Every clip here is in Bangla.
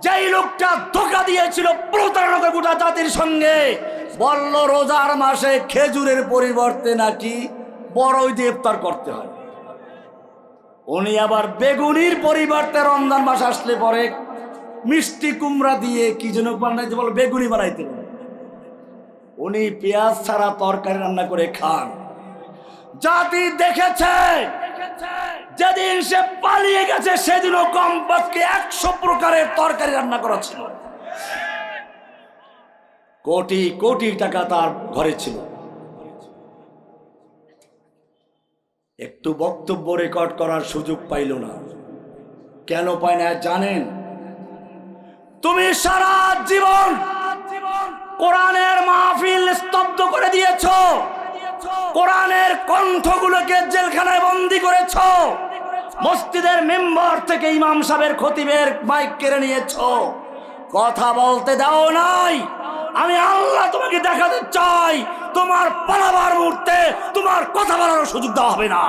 যেই লোকটা ধোঁকা দিয়েছিল প্রতারণা করে গোটা জাতির সঙ্গে, বলল রোজার মাসে খেজুরের পরিবর্তে নাকি বড়ই দিয়ে ইফতার করতে হয়। উনি আবার বেগুনির পরিবর্তে রমজান মাস আসলে পরে মিষ্টি কুমড়া দিয়ে কি যেন বানাইতে বল, বেগুনি বানাইতে বলে। উনি পেঁয়াজ ছাড়া তরকারি রান্না করে খান। জাতি দেখেছে, যেদিন সে পালিয়ে গেছে সেদিনও কমপক্ষে 100 প্রকারের তরকারি রান্না করা ছিল। কোটি কোটি টাকা তার ঘরে ছিল। একটু বক্তব্য রেকর্ড করার সুযোগ পাইল না। কেন পায় না জানেন? তুমি সারা জীবন কোরআনের মাহফিল স্তব্ধ করে দিয়েছ, কোরআনের কণ্ঠগুলোকে জেলখানায় বন্দী করেছ, মসজিদের মেম্বার থেকে ইমাম সাহেবের খতিবের মাইক কেড়ে নিয়েছ, কথা বলতে দাও নাই। আমি আল্লাহ তোমাকে দেখাতে চাই, তোমার পালাবার মুহূর্তে তোমার কথা বলার সুযোগ দেওয়া হবে না।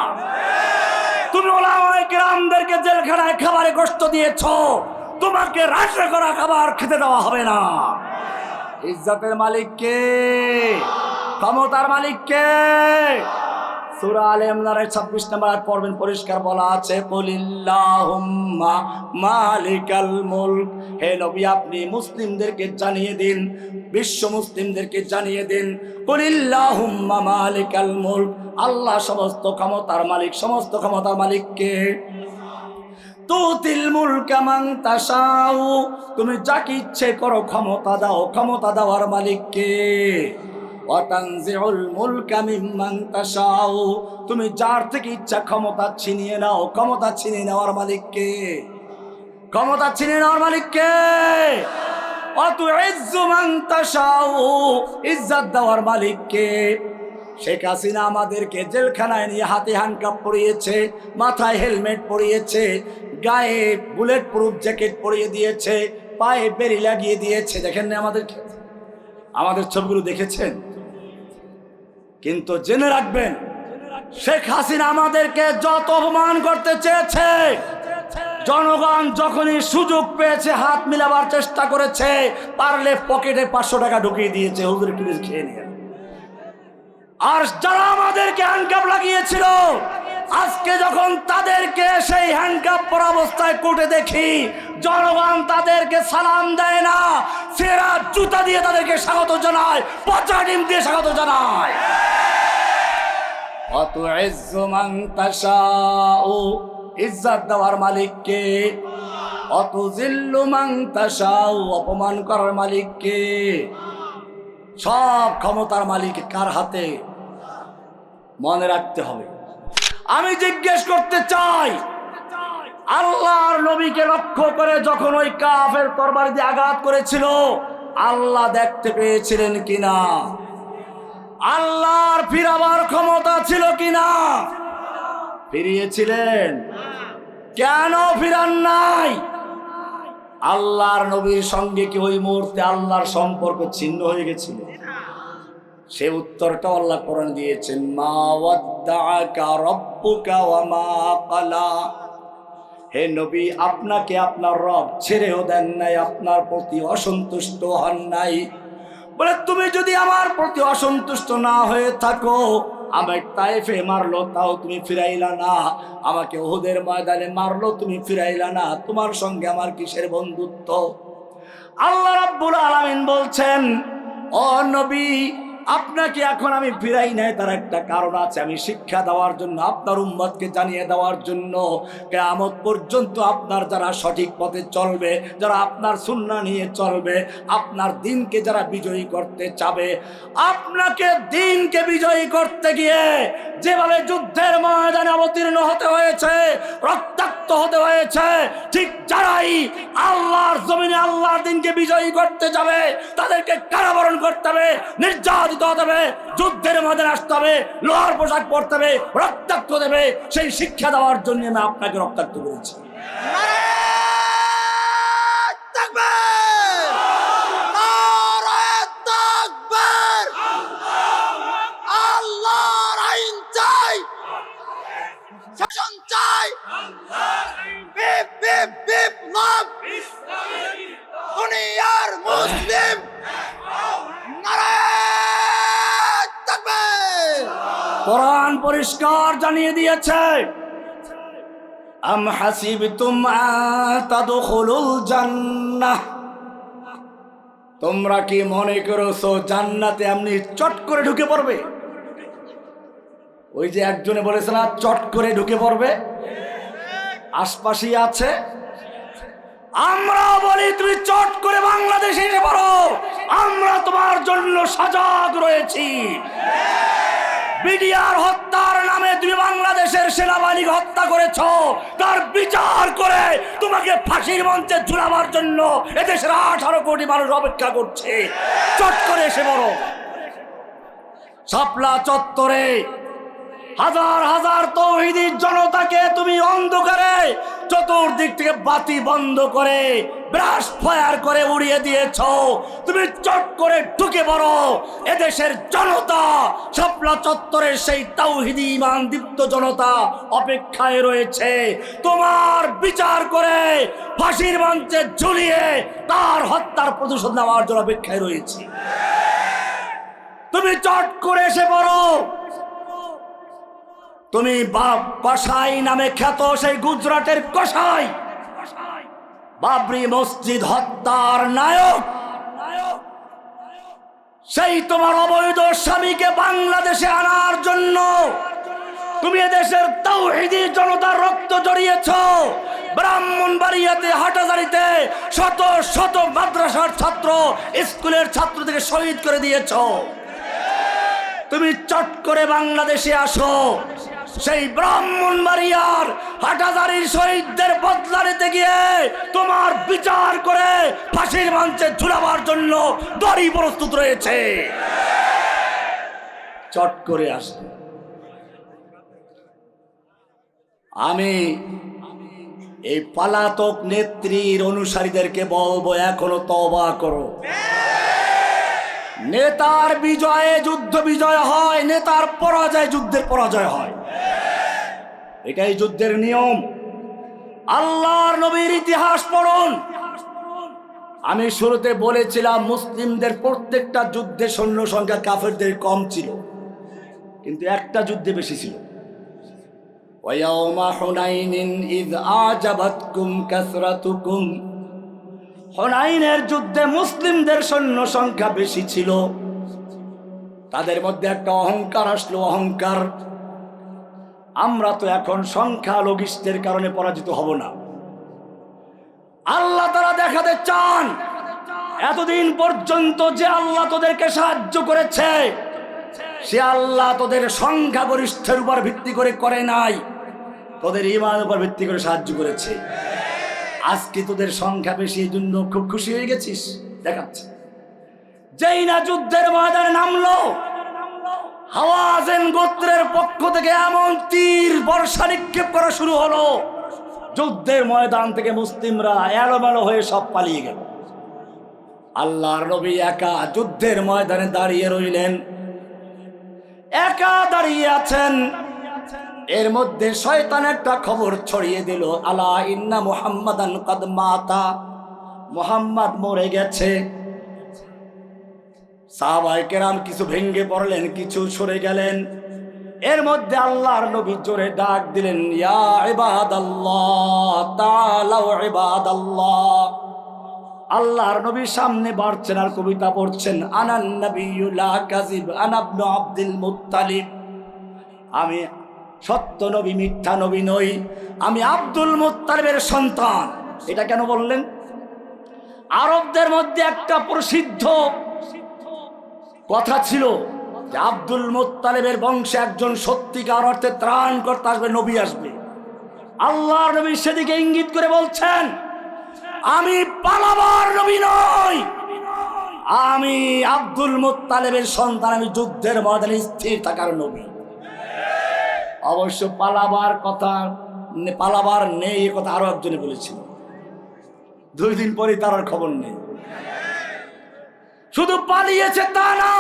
তুমি ওলামায়ে কেরামদেরকে জেলখানায় খাবারে কষ্ট দিয়েছ, তোমাকে রান্না করা খাবার খেতে দেওয়া হবে না। ইজ্জতের মালিক কে? ক্ষমতার মালিক কে? সূরা আলে ইমরানের 26 নম্বর আয়াত পড়বেন, পরিষ্কার বলা আছে, কুলিল্লাহুম্মা মালিকাল মুলক। হে নবী, আপনি মুসলিমদেরকে জানিয়ে দিন, বিশ্ব মুসলিমদেরকে জানিয়ে দিন, কুলিল্লাহুম্মা মালিকাল মুলক, আল্লাহ সমস্ত ক্ষমতার মালিক। সমস্ত ক্ষমতার মালিক কে? তুতিল মুলকা মান তাশাউ, তুমি যাকে ইচ্ছে করো ক্ষমতা দাও। ক্ষমতা দেওয়ার মালিক কে? ওয়া তানজিউল মুলকা মিম্মান তাশাউ, তুমি যার থেকে ইচ্ছা ক্ষমতা ছিনিয়ে নাও। ক্ষমতা ছিনিয়ে নেওয়ার মালিক কে? ক্ষমতা ছিনিয়ে নেওয়ার মালিক কে? ওয়া তুইজ্জু মান তাশাউ, ইজ্জত দেওয়ার মালিক কে? শেখ হাসিনা আমাদেরকে জেলখানায় নিয়ে হাতে হ্যান্ডকাপ পরিয়েছে, মাথায় হেলমেট পরিয়েছে, গায়ে বুলেট প্রুফ জ্যাকেট পরিয়ে দিয়েছে, পায়ে বেরি লাগিয়ে দিয়েছে। দেখেন না আমাদের ছবিগুলো দেখেছেন? কিন্তু জেনে রাখবেন, শেখ হাসিনা আমাদেরকে যত অপমান করতে চেয়েছে, জনগণ যখনই সুযোগ পেয়েছে হাত মিলাবার চেষ্টা করেছে, পারলে পকেটে 500 টাকা ঢুকিয়ে দিয়েছে, হুজুর প্লিজ খেয়ে নিয়ে। আর যারা আমাদেরকে হ্যান্ডকাপ লাগিয়েছিল, আজকে যখন তাদেরকে সেই হ্যান্ডকাপ পরা অবস্থায় কোর্টে দেখি, জনগণ তাদেরকে সালাম দেয় না, সেরা জুতা দিয়ে তাদেরকে স্বাগত জানায়, পচা ডিম দিয়ে স্বাগত জানায়। অতুইজ্জু মান তাশাউ, ইজ্জত দেওয়ার মালিক কে? অতুজিল্লু মান তাশাউ, অপমান করার মালিক কে? সব ক্ষমতার মালিক কার হাতে? মনে রাখতে হবে। আমি জিজ্ঞেস করতে চাই, আল্লাহর নবীকে লক্ষ্য করে যখন ওই কাফের তরবারি দিয়ে আঘাত করেছিল, আল্লাহ দেখতে পেয়েছিলেন কিনা? আল্লাহর ফিরাবার ক্ষমতা ছিল কিনা? ফিরিয়েছিলেন। কেন ফিরান নাই? আল্লাহর নবীর সঙ্গে কি ওই মুহূর্তে আল্লাহর সম্পর্ক ছিন্ন হয়ে গেছিল? সে উত্তরটা আল্লাহ কোরআন দিয়েছেন, মা ওয়াদ্দাআকা রাব্বুকা ওয়া মা ক্বালা। হে নবী, আপনাকে আপনার রব ছেড়েও দেন নাই, আপনার প্রতি অসন্তুষ্ট হন নাই। বলে, তুমি যদি আমার প্রতি অসন্তুষ্ট না হয়ে থাকো, আমাকে তায়েফে মারলো তাও তুমি ফিরাইলা না, আমাকে উহুদের ময়দানে মারলো তুমি ফিরাইলা না, তোমার সঙ্গে আমার কিসের বন্ধুত্ব? আল্লাহ রাব্বুল আলামিন বলছেন, ও নবী, আপনাকে এখন আমি ফিরাই নাই, তার একটা কারণ আছে। আমি শিক্ষা দেওয়ার জন্য, আপনার উম্মতকে জানিয়ে দেওয়ার জন্য, কিয়ামত পর্যন্ত আপনার যারা সঠিক পথে চলবে, যারা আপনার সুন্নাহ নিয়ে চলবে, আপনার দ্বীনকে যারা বিজয়ী করতে চাবে, আপনাকে দ্বীনকে বিজয়ী করতে গিয়ে যেভাবে যুদ্ধের ময়দানে অবতীর্ণ হতে হয়েছে, রক্তাক্ত হতে হয়েছে, ঠিক যারাই আল্লাহর জমিনে আল্লাহর দ্বীনকে বিজয়ী করতে যাবে, তাদেরকে কারাবরণ করতে হবে, নির্যাতিত হতে হবে, যুদ্ধের ময়দানে আসতে হবে, লোহার পোশাক পরতে হবে, রক্তাক্ত দেবে। সেই শিক্ষা দেওয়ার জন্য আমি আপনাকে রক্তাক্ত করেছি। আল্লাহর আইন চাই, শাসন চাই, বিপ্লব কোরআন পরিষ্কার জানিয়ে দিয়েছে, আম হাসিবতুম আন তাদখুলুল জান্নাহ, তোমরা কি মনে করছো জান্নাতে এমনি চট করে ঢুকে পড়বে? ওই যে একজনে বলেছে না চট করে ঢুকে পড়বে, আশপাশেই আছে। আমরা বলি তুমি চট করে বাংলাদেশে এসে পড়ো, আমরা তোমার জন্য সজাগ রয়েছি। বিডিআর হত্যার নামে তুমি বাংলাদেশের সেনাবাহিনীকে হত্যা করেছো, তার বিচার করে তোমাকে ফাঁসির মঞ্চে ঝুলাবার জন্য এদেশের 18 কোটি মানুষ অপেক্ষা করছে। চট করে এসে পড়ো। শাপলা চত্বরে হাজার হাজার তৌহিদি জনতাকে তুমি অন্ধকারে চতুর্দিক থেকে বাতি বন্ধ করে ব্রাশ ফায়ার করে উড়িয়ে দিয়েছো। তুমি চট করে ঢুকে পড়ো। এদেশের জনতা শাপলা চত্বরের সেই তৌহিদি ঈমান দীপ্ত জনতা অপেক্ষায় রয়েছে তোমার বিচার করে ফাঁসির মঞ্চে ঝুলিয়ে তার হত্যার প্রতিশোধ নেওয়ার জন্য অপেক্ষায় রয়েছে। তুমি চট করে এসে পড়ো। তুমি কসাই নামে খ্যাত সেই গুজরাটের কসাই, বাবরি মসজিদ হত্যার নায়ক, সেই তোমার অবৈধ স্বামীকে বাংলাদেশে আনার জন্য তুমি এদেশের তাওহীদি জনতার রক্ত জড়িয়েছো। ব্রাহ্মণবাড়িয়াতে হাটাজারিতে শত শত মাদ্রাসার ছাত্র, স্কুলের ছাত্র থেকে শহীদ করে দিয়েছো। তুমি চট করে বাংলাদেশে আসো। সেই ব্রাহ্মণবাড়িয়ার হাটাজারির শহীদদের বদলা নিতে গিয়ে তোমার বিচার করে ফাঁসির মঞ্চে ঝুলাবার জন্য দড়ি প্রস্তুত রয়েছে। চট করে আসবে। আমি এই পলাতক নেত্রীর অনুসারীদেরকে বলবো, এখনো তওবা করো। নেতার বিজয়ে যুদ্ধ বিজয় হয়, নেতার পরাজয় যুদ্ধের পরাজয় হয়। এটাই যুদ্ধের নিয়ম। আল্লাহর নবীর ইতিহাস পড়ুন। আমি শুরুতে বলেছিলাম মুসলিমদের প্রত্যেকটা যুদ্ধে সৈন্য সংখ্যা কাফেরদের কম ছিল, কিন্তু একটা যুদ্ধে বেশি ছিল। ওয়ায়াউমা হুনাইনিন ইয আজাবাতকুম কাসরাতুকুম, হুনাইনের যুদ্ধে মুসলিমদের সৈন্য সংখ্যা বেশি ছিল। তাদের মধ্যে একটা অহংকার আসলো, অহংকার, আমরা তো এখন সংখ্যালঘিষ্ঠের কারণে পরাজিত হব না। আল্লাহ তাআলা দেখাতে চান এতদিন পর্যন্ত যে আল্লাহ তোদেরকে সাহায্য করেছে, সে আল্লাহ তোদের সংখ্যাগরিষ্ঠের উপর ভিত্তি করে করে নাই, তোদের ঈমানের উপর ভিত্তি করে সাহায্য করেছে। আজকে তোদের সংখ্যা বেশি, এই জন্য খুব খুশি হয়ে গেছিস দেখাচ্ছে। যেই না যুদ্ধের ময়দানে নামলো, হাওয়াযিন গোত্রের পক্ষ থেকে এমন তীর বর্ষা নিক্ষেপ করা শুরু হলো, যুদ্ধের ময়দান থেকে মুসলিমরা এলোমেলো হয়ে সব পালিয়ে গেল। আল্লাহর নবী একা যুদ্ধের ময়দানে দাঁড়িয়ে রইলেন, একা দাঁড়িয়ে আছেন। এর মধ্যে শয়তান একটা খবর ছড়িয়ে দিল, আলা ইন্না মুহাম্মাদান কাদ মাতা, মুহাম্মদ মরে গেছে। সাহাবায়ে কেরাম কিছু ভেঙ্গে পড়লেন, কিছু সরে গেলেন। এর মধ্যে আল্লাহর নবী জোরে ডাক দিলেন, ইয়া ইবাদাল্লাহ তাআলাউ ইবাদাল্লাহ। আল্লাহর নবী সামনে বাড়ছেন আর কবিতা পড়ছেন, আনান নাবিয়্যু লা কাযিব আনা ইবনু আব্দুল মুত্তালিব, আমি সত্য নবী, মিথ্যা নবী নই, আমি আব্দুল মুত্তালিবের সন্তান। এটা কেন বললেন? আরবদের মধ্যে একটা প্রসিদ্ধ কথা ছিল যে আব্দুল মুত্তালিবের বংশে একজন সত্যিকার অর্থে ত্রাণকর্তা আসবে, নবী আসবে। আল্লাহর নবী সেদিকে ইঙ্গিত করে বলছেন, আমি পালাবার নবী নই, আমি আব্দুল মুত্তালিবের সন্তান, আমি যুদ্ধের ময়দানে স্থির থাকার নবী। অবশ্য পালাবার কথা, পালাবার নেই এ কথা আরো একজনে বলেছিল। 2 দিন পরে তার আর খবর নেই। শুধু পালিয়েছে তা না,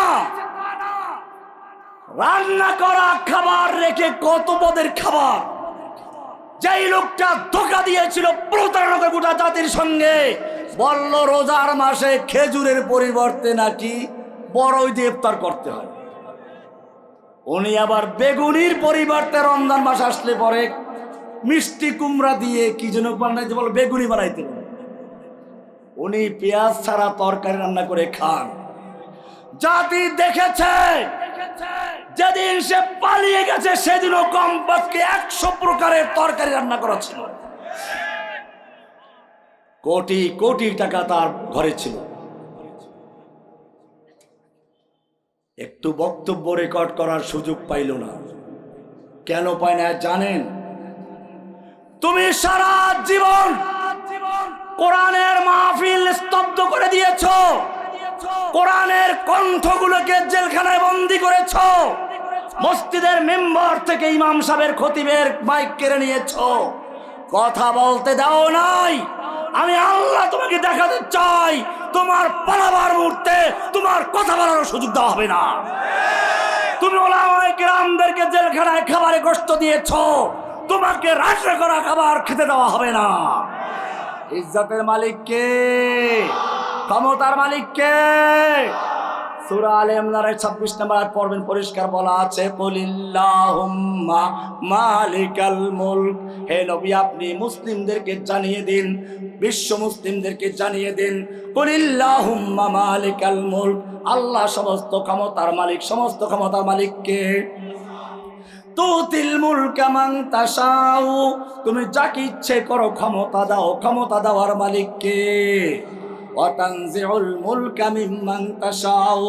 রান্না করা খাবার রেখে কত পদের খাবার। যেই লোকটা ধোঁকা দিয়েছিল, প্রতারণা করে গোটা জাতির সঙ্গে, বলল রোজার মাসে খেজুরের পরিবর্তে নাকি বড়ই দিয়ে ইফতার করতে হয়। উনি আবার বেগুনির পরিবর্তে রমজান মাস আসলে পরে মিষ্টি কুমড়া দিয়ে কি যেন বানাইতে বলে, বেগুনি বানাইতে বলে। উনি পেঁয়াজ ছাড়া তরকারি রান্না করে খান। জাতি দেখেছে, যেদিন সে পালিয়ে গেছে সেদিনও কমপক্ষে 100 প্রকারের তরকারি রান্না করা ছিল। কোটি কোটি টাকা তার ঘরে ছিল। একটু বক্তব্য রেকর্ড করার সুযোগ পাইল না। কেন পায় না জানেন? তুমি সারা জীবন কোরআনের মাহফিল স্তব্ধ করে দিয়েছ, কোরআনের কণ্ঠগুলোকে জেলখানায় বন্দী করেছ, মসজিদের মেম্বার থেকে ইমাম সাহেবের খতিবের মাইক কেড়ে নিয়েছ, কথা বলতে দাও নাই। আমি আল্লাহ তোমাকে দেখাতে চাই, তোমার পালাবার মুহূর্তে তোমার কথা বলার সুযোগ দেওয়া হবে না। তুমি ওলামায়ে কেরামদেরকে জেলখানায় খাবারে কষ্ট দিয়েছ, তোমাকে রান্না করা খাবার খেতে দেওয়া হবে না। ইজ্জতের মালিক কে? ক্ষমতার মালিক কে? সূরা আলে ইমরানের 26 নম্বর আয়াত পড়বেন, পরিষ্কার বলা আছে, কুলিল্লাহুম্মা মালিকাল মুলক। হে নবী, আপনি মুসলিমদেরকে জানিয়ে দিন, বিশ্ব মুসলিমদেরকে জানিয়ে দিন, কুলিল্লাহুম্মা মালিকাল মুলক, আল্লাহ সমস্ত ক্ষমতার মালিক। সমস্ত ক্ষমতার মালিক কে? তুতিল মুলকা মান তাশাউ, তুমি যাকে ইচ্ছে করো ক্ষমতা দাও। ক্ষমতা দেওয়ার মালিক কে? ওয়া তানজিউল মুলকা মিম্মান তাশাউ,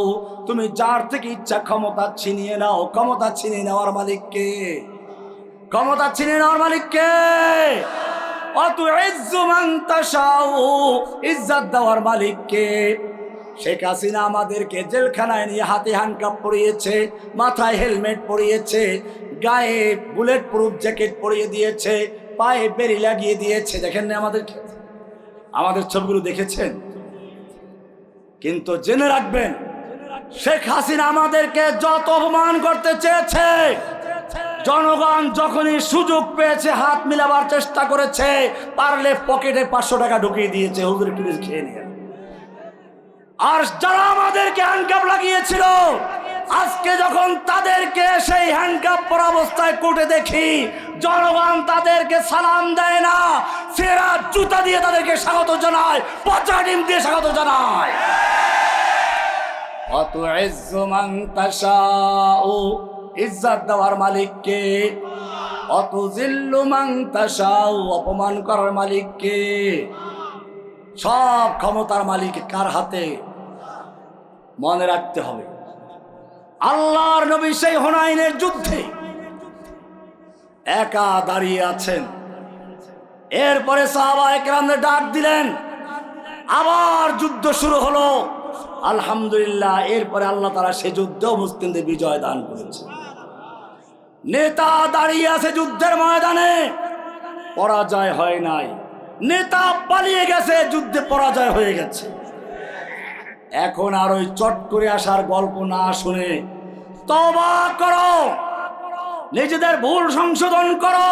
তুমি যার থেকে ইচ্ছা ক্ষমতা ছিনিয়ে নাও। ক্ষমতা ছিনিয়ে নেওয়ার মালিক কে? ক্ষমতা ছিনিয়ে নেওয়ার মালিক কে? ওয়া তুইজ্জু মান তাশাউ, ইজ্জত দেওয়ার মালিক কে? শেখ হাসিনা আমাদেরকে জেলখানায় নিয়ে হাতে হ্যান্ডকাপ পরিয়েছে, মাথায় হেলমেট পরিয়েছে, গায়ে বুলেট প্রুফ জ্যাকেট পরিয়ে দিয়েছে, পায়ে বেরি লাগিয়ে দিয়েছে। দেখেন না আমাদের ছবিগুলো দেখেছেন? কিন্তু জেনে রাখবেন, শেখ হাসিনা আমাদেরকে যত অপমান করতে চেয়েছে, জনগণ যখনই সুযোগ পেয়েছে হাত মিলাবার চেষ্টা করেছে, পারলে পকেটে 500 টাকা ঢুকিয়ে দিয়েছে, হুজুর প্লিজ খেয়ে নিয়ে। আর যারা আমাদেরকে হ্যান্ডকাপ লাগিয়েছিল, আজকে যখন তাদেরকে সেই হ্যান্ডকাপ পরা অবস্থায় কোর্টে দেখি, জনগণ তাদেরকে সালাম দেয় না, ফেরা জুতা দিয়ে তাদেরকে স্বাগত জানায়, পচা ডিম দিয়ে স্বাগত জানায়। অতুইজ্জু মান তাশাউ, ইজ্জত দেওয়ার মালিক কে? অতুজিল্লু মান তাশাউ, অপমান করার মালিক কে? সব ক্ষমতার মালিক কার হাতে? মনে রাখতে হবে। আল্লাহর নবী সেই হুনাইনের যুদ্ধে একা দাঁড়িয়ে আছেন। এরপরে সাহাবায়ে কেরামদের ডাক দিলেন, আবার যুদ্ধ শুরু হলো। আলহামদুলিল্লাহ, এরপরে আল্লাহ তাআলা সে যুদ্ধেও মুসলিমদের বিজয় দান করেছে। নেতা দাঁড়িয়ে আছে যুদ্ধের ময়দানে, পরাজয় হয় নাই। নেতা পালিয়ে গেছে, যুদ্ধে পরাজয় হয়ে গেছে। এখন আর ওই চট করে আসার গল্প না শুনে তওবা করো, নিজেদের ভুল সংশোধন করো।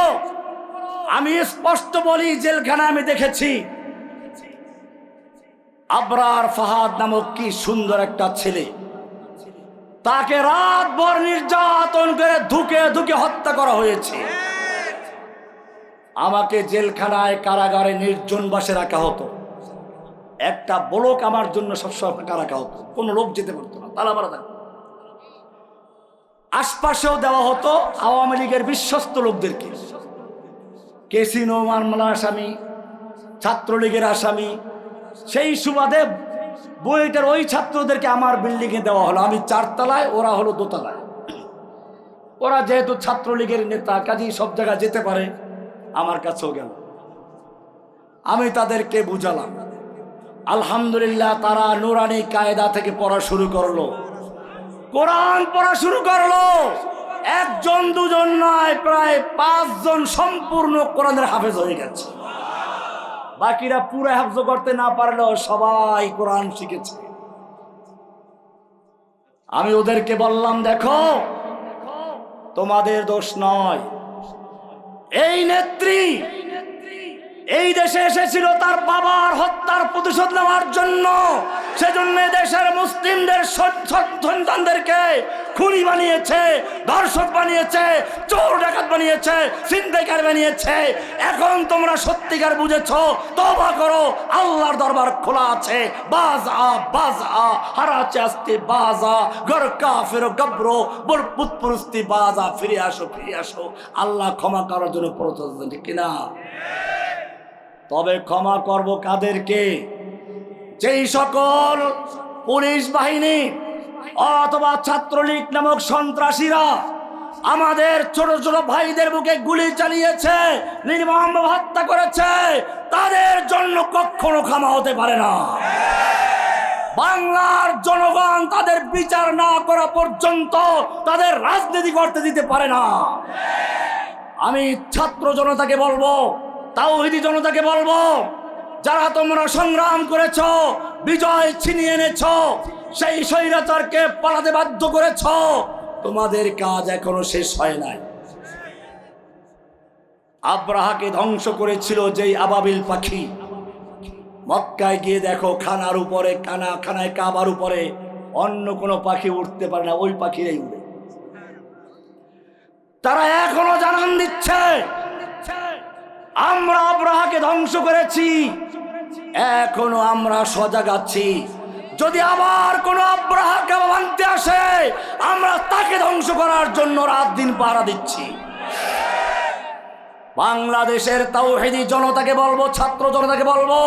আমি স্পষ্ট বলি, জেলখানায় আমি দেখেছি আবরার ফাহাদ নামক কি সুন্দর একটা ছেলে, তাকে রাতভর নির্যাতন করে ধুকে ধুকে হত্যা করা হয়েছে। আমাকে জেলখানায় কারাগারে নির্জন বাসে রাখা হতো। একটা ব্লক আমার জন্য সবসময় ফাঁকা রাখা হতো, কোনো লোক যেতে পারতো না, তালা মারা থাকতো। আশপাশেও দেওয়া হতো আওয়ামী লীগের বিশ্বস্ত লোকদেরকে, কেসিনো মামলার আসামি, ছাত্রলীগের আসামি। সেই সুবাদে বুয়েটের ওই ছাত্রদেরকে আমার বিল্ডিংয়ে দেওয়া হলো। আমি 4 তলায়, ওরা হলো 2 তলায়। ওরা যেহেতু ছাত্রলীগের নেতা, কাজেই সব জায়গায় যেতে পারে, আমার কাছেও গেল। আমি তাদেরকে বুঝালাম। আলহামদুলিল্লাহ, তারা নুরানি কায়দা থেকে পড়া শুরু করলো, কোরআন পড়া শুরু করলো। 1 জন 2 জন নয়, প্রায় 5 জন সম্পূর্ণ কোরআনের হাফেজ হয়ে গেছে। বাকিরা পুরো হাফজ করতে না পারলেও সবাই কোরআন শিখেছে। আমি ওদেরকে বললাম, দেখো, তোমাদের দোষ নয়, এই নেত্রী এই দেশে এসেছিল তার বাবার হত্যার প্রতিশোধ নেওয়ার জন্য। সেজন্য দেশের মুসলিমদের সন্তানদেরকে খুনি বানিয়েছে, ধর্ষক বানিয়েছে, চোর ডাকাত বানিয়েছে, ছিনতাইকার বানিয়েছে। এখন তোমরা সত্যিকার বুঝেছো, তওবা করো, আল্লাহর দরবার খোলা আছে। বাজ আ হারাচে আসতে বাজা গর কাফের গব্রো বরপুত পুরস্তি বাজা, ফিরে আসো ফিরে আসো। আল্লাহ ক্ষমা করার জন্য প্রস্তুত, ঠিক কিনা? তবে ক্ষমা করব কাদেরকে? যেই সকল পুলিশ বাহিনী অথবা ছাত্রলীগ নামক সন্ত্রাসীরা আমাদের ছোট ছোট ভাইদের বুকে গুলি চালিয়েছে, নির্মমভাবে হত্যা করেছে, তাদের জন্য কখনো ক্ষমা হতে পারে না। বাংলার জনগণ তাদের বিচার না করা পর্যন্ত তাদের রাজনীতি করতে দিতে পারে না। আমি ছাত্র জনতাকে বলবো, তাওহীদি জনতাকে বলবো, যারা তোমরা সংগ্রাম করেছ, বিজয় ছিনিয়ে এনেছ, সেই স্বৈরাচারকে পালাতে বাধ্য করেছ, তোমাদের কাজ এখনো শেষ হয় নাই। আব্রাহাকে ধ্বংস করেছিল যেই আবাবিল পাখি, মক্কায় গিয়ে দেখো খানার উপরে, খানায় কাবার উপরে অন্য কোনো পাখি উঠতে পারে না, ওই পাখিরাই উড়ে। তারা এখনো জানান দিচ্ছে আমরা আব্রাহাকে ধ্বংস করেছি, এখনো আমরা সজাগ আছি। যদি আবার কোন আব্রাহাকে ভাঙতে আসে, আমরা তাকে ধ্বংস করার জন্য রাত দিন পাহারা দিচ্ছি। বাংলাদেশের তাওহীদি জনতাকে বলবো, ছাত্র জনতাকে বলবো,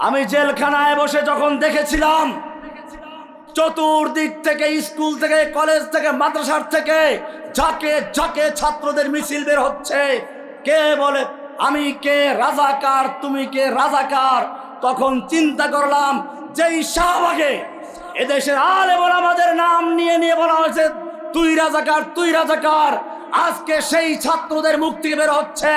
আমি জেলখানায় বসে যখন দেখেছিলাম চতুর্দিক থেকে, স্কুল থেকে, কলেজ থেকে, মাদ্রাসার থেকে যাকে যাকে ছাত্রদের মিছিল বের হচ্ছে, কে বলে আমি কে রাজাকার, তুমি কে রাজাকার, তখন চিন্তা করলাম যেই শাহবাগে এদেশের আলেম ওলামাদের নাম নিয়ে নিয়ে বলা হয়েছে তুই রাজাকার, তুই রাজাকার, আজকে সেই ছাত্রদের মুখ থেকে বের হচ্ছে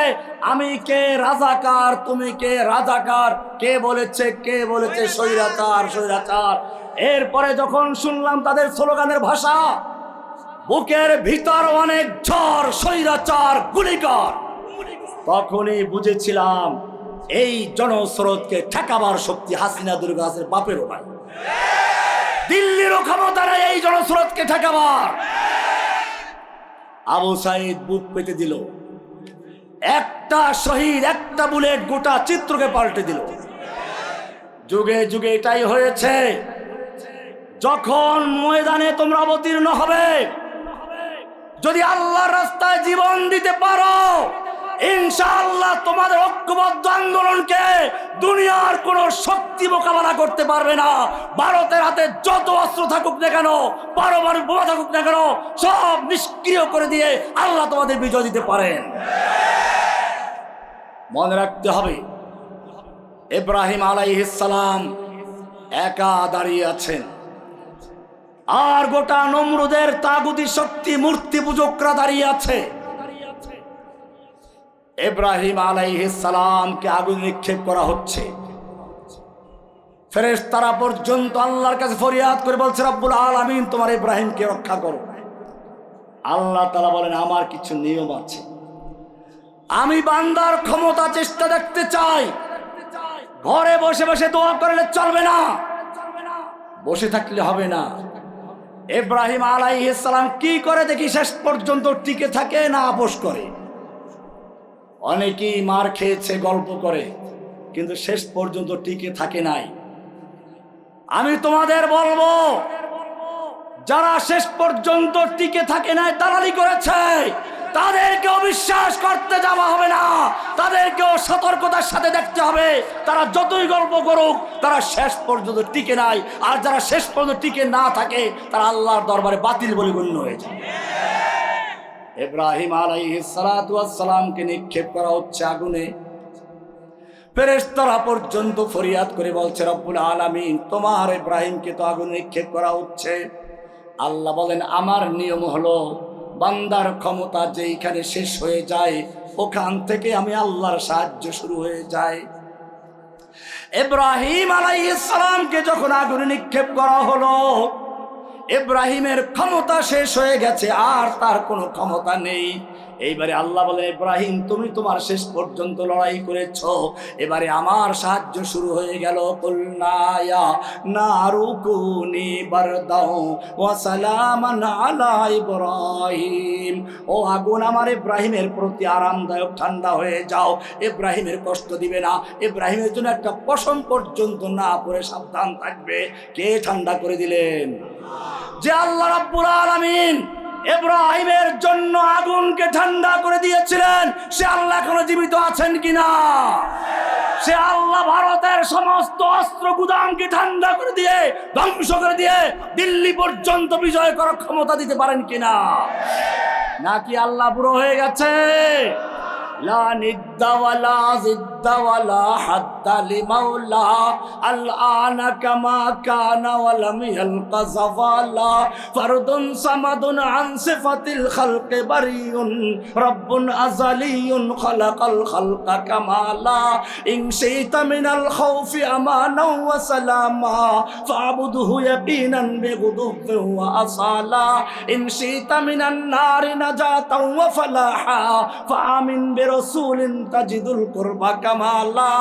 আমি কে রাজাকার, তুমি কে রাজাকার, কে বলেছে স্বৈরাচার স্বৈরাচার। এরপরে যখন শুনলাম তাদের স্লোগানের ভাষা, বুকের ভিতর অনেক ঝড়, স্বৈরাচার গুলিকর, তখনই বুঝেছিলাম এই জনস্রোতকে ঠেকাবার শক্তি হাসিনা দুর্গাসের বাপেরও নাই, দিল্লিরও ক্ষমতা নেই এই জনস্রোতকে ঠেকাবার। আবু সাইদ বুক পেতে দিল, একটা শহীদ, একটা বুলেট গোটা চিত্রকে পাল্টে দিল। যুগে যুগে এটাই হয়েছে, যখন ময়দানে তোমরা অবতীর্ণ হবে, যদি আল্লাহর রাস্তায় জীবন দিতে পারো, ইনশাআল্লাহ তোমাদের ঐক্যবদ্ধ আন্দোলনকে দুনিয়ার কোন শক্তি মোকাবেলা করতে পারবে না। ভারতের হাতে যত অস্ত্র থাকুক না কেন, পারমাণবিক বোমা থাকুক না কেন, সব নিষ্ক্রিয় করে দিয়ে আল্লাহ তোমাদের বিজয় দিতে পারেন। মনে রাখতে হবে, ইব্রাহিম আলাইহিস সালাম একা দাঁড়িয়ে আছেন, আর গোটা নমরুদের তাগুতি শক্তি মূর্তি পূজকরা দাঁড়িয়ে আছে। ইব্রাহিম আলাইহিস সালামকে আগুন নিক্ষেপ করা হচ্ছে, ফেরেশতারা পর্যন্ত আল্লাহর কাছে ফরিয়াদ করে বলছে রব্বুল আলামিন তোমার ইব্রাহিমকে রক্ষা করো। আল্লাহ তাআলা বলেন আমার কিছু নিয়ম আছে, আমি বান্দার ক্ষমতা চেষ্টা দেখতে চাই। ঘরে বসে বসে দোয়া করলে চলবে না, বসে থাকলে হবে না। ইব্রাহিম আলাইহিস সালাম কি করে দেখি শেষ পর্যন্ত টিকে থাকে না আপোষ করে। অনেকেই মার খেয়েছে গল্প করে, কিন্তু শেষ পর্যন্ত টিকে থাকে নাই। আমি তোমাদের বলবো, যারা শেষ পর্যন্ত টিকে থাকে নাই, দালালি করেছে, তাদেরকেও বিশ্বাস করতে যাওয়া হবে না, তাদেরকেও সতর্কতার সাথে দেখতে হবে। তারা যতই গল্প করুক, তারা শেষ পর্যন্ত টিকে নাই। আর যারা শেষ পর্যন্ত টিকে না থাকে, তারা আল্লাহর দরবারে বাতিল বলে গণ্য হয়ে যায়। ইব্রাহিম আলাইহিস সালাতু ওয়াস সালামকে নিক্ষেপ করা হচ্ছে আগুনে, ফেরেশতারা পর্যন্ত ফরিয়াদ করে বলছে রব্বুল আলামিন তোমার ইব্রাহিমকে তো আগুনে নিক্ষেপ করা হচ্ছে। আল্লাহ বলেন আমার নিয়ম হলো বান্দার ক্ষমতা যেইখানে শেষ হয়ে যায়, ওখান থেকে আমি আল্লাহর সাহায্য শুরু হয়ে যায়। ইব্রাহিম আলাইহিস সালামকে যখন আগুনে নিক্ষেপ করা হলো, ইব্রাহিমের ক্ষমতা শেষ হয়ে গেছে, আর তার কোনো ক্ষমতা নেই। এইবারে আল্লাহ বলে, ইব্রাহিম তুমি তোমার শেষ পর্যন্ত লড়াই করেছো, এবারে আমার সাহায্য শুরু হয়ে গেল। কুলনা ইয়া নারু কুনি বারদাও ওয়া সালামান আলা ইব্রাহিম, ও আগুন আমার ইব্রাহিমের প্রতি আরামদায়ক ঠান্ডা হয়ে যাও, ইব্রাহিমের কষ্ট দিবে না, ইব্রাহিমের জন্য একটা পশম পর্যন্ত না পরে সাবধান থাকবে। কে ঠান্ডা করে দিলেন? যে আল্লাহ রাব্বুল আলামিন ইব্রাহিমের জন্য আগুনকে ঠান্ডা করে দিয়েছিলেন, সে আল্লাহ এখনো জীবিত আছেন কিনা? সে আল্লাহ ভারতের সমস্ত অস্ত্র গুদামকে ঠান্ডা করে দিয়ে, ধ্বংস করে দিয়ে দিল্লি পর্যন্ত বিজয় করার ক্ষমতা দিতে পারেন কিনা? নাকি আল্লাহ বুড়ো হয়ে গেছে? লা নিদ্দা ওয়ালা জিদ্দা ওয়ালা হাদ্দা লিমাওলা আল আনা কামা কানা ওয়া লাম ইয়ালকা যাওয়ালা ফারদুন সামাদুন আন সিফাতিল খালকি বারিউন রাব্বুন আযালিয়ুন খালাকাল খালকা কামালা ইন শাইতা মিনাল খাউফি আমানা ওয়া সালামা ফাবুদহু ইয়াকিনান বিগুদুফি ওয়া আসালা ইন শাইতা মিনান নারি নাজাতাও ওয়া ফালাহা ফাআমিন রাসূলিন তাজিদুল কুরবা কামালা।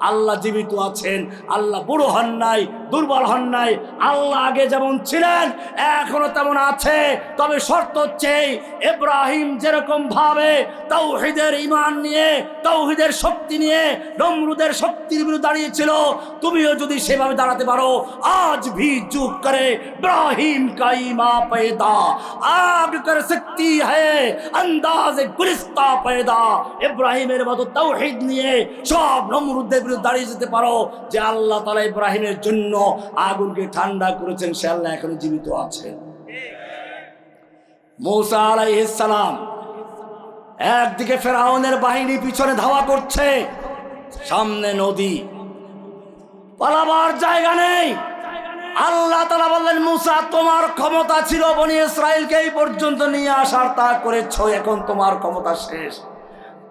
আল্লাহ জীবিত আছেন, আল্লাহ বুড়ো হন নাই, দুর্বল হন নাই, আল্লাহ আগে যেমন ছিলেন এখনো তেমন আছে। তবে শর্ত হচ্ছে ইব্রাহিম যেরকম ভাবে তাওহীদের ঈমান নিয়ে, তাওহীদের শক্তি নিয়ে নমরুদের শক্তির বিরুদ্ধে দাঁড়িয়েছিল, তুমিও যদি সেভাবে দাঁড়াতে পারো, আজ ভি যুগ করে ইব্রাহিম কা ঈমান पैदा आग कर सकती है अंदाज गुलिस्ता पैदा। ইব্রাহিমের মতো তাওহীদ নিয়ে সব নমরুদের বিরুদ্ধে দাঁড়িয়ে যেতে পারো। যে আল্লাহ তাআলা ইব্রাহিমের জন্য আগুনকে ঠান্ডা করেছেন, সে আল্লাহ এখনো জীবিত আছেন। মূসা আলাইহিস সালাম একদিকে ফেরাউনের বাহিনী পিছনে ধাওয়া করছে, সামনে নদী, পালাবার জায়গা নেই। আল্লাহ তাআলা বললেন, মূসা তোমার ক্ষমতা ছিল বনি ইসরাইলকে এই পর্যন্ত নিয়ে আসার, তা করেছো, এখন তোমার ক্ষমতা শেষ।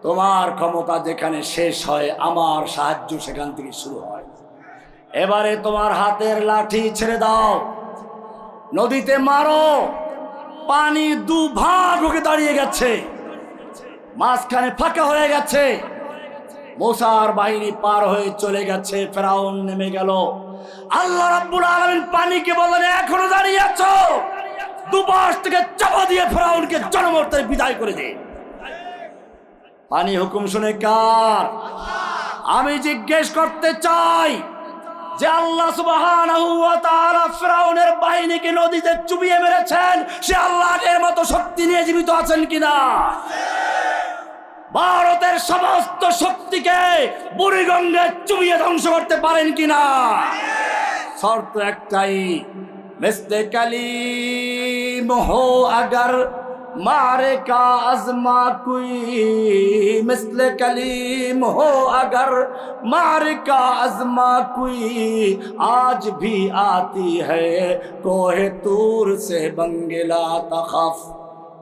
তোমার ক্ষমতা যেখানে শেষ হয়, আমার সাহায্য সেখান থেকে শুরু হয়। এবারে তোমার হাতের লাঠি ছেড়ে দাও, নদীতে মারো। পানি দুভাগ ঢুকে দাঁড়িয়ে গেছে, মাঝখানে ফাঁকা হয়ে গেছে, মূসার বাহিনী পার হয়ে চলে গেছে, ফেরাউন নেমে গেল। আল্লাহ রাব্বুল আলামিন পানিকে বলেন, এখনো দাঁড়িয়ে আছো, দুপাশ থেকে চাপা দিয়ে ফেরাউনকে জনমর্তে বিদায় করে দে। পানি হুকুম শুনে কার? আমি জিজ্ঞেস করতে চাই যে আল্লাহ সুবহানাহু ওয়া তাআলা ফিরআউনের বাহিনীকে নদীতে চুবিয়ে মেরেছেন, সে আল্লাহর মতো শক্তি নিয়ে জীবিত আছেন কিনা? ভারতের সমস্ত শক্তিকে বুড়িগঙ্গে চুবিয়ে ধ্বংস করতে পারেন কিনা? শর্ত একটাই, মিসলে কালিম হো আগার मारे का आजमा कोई, मिसले कलीम हो अगर मारे का आजमा कोई, आज भी आती है कोहे तूर से बंगला तखफ।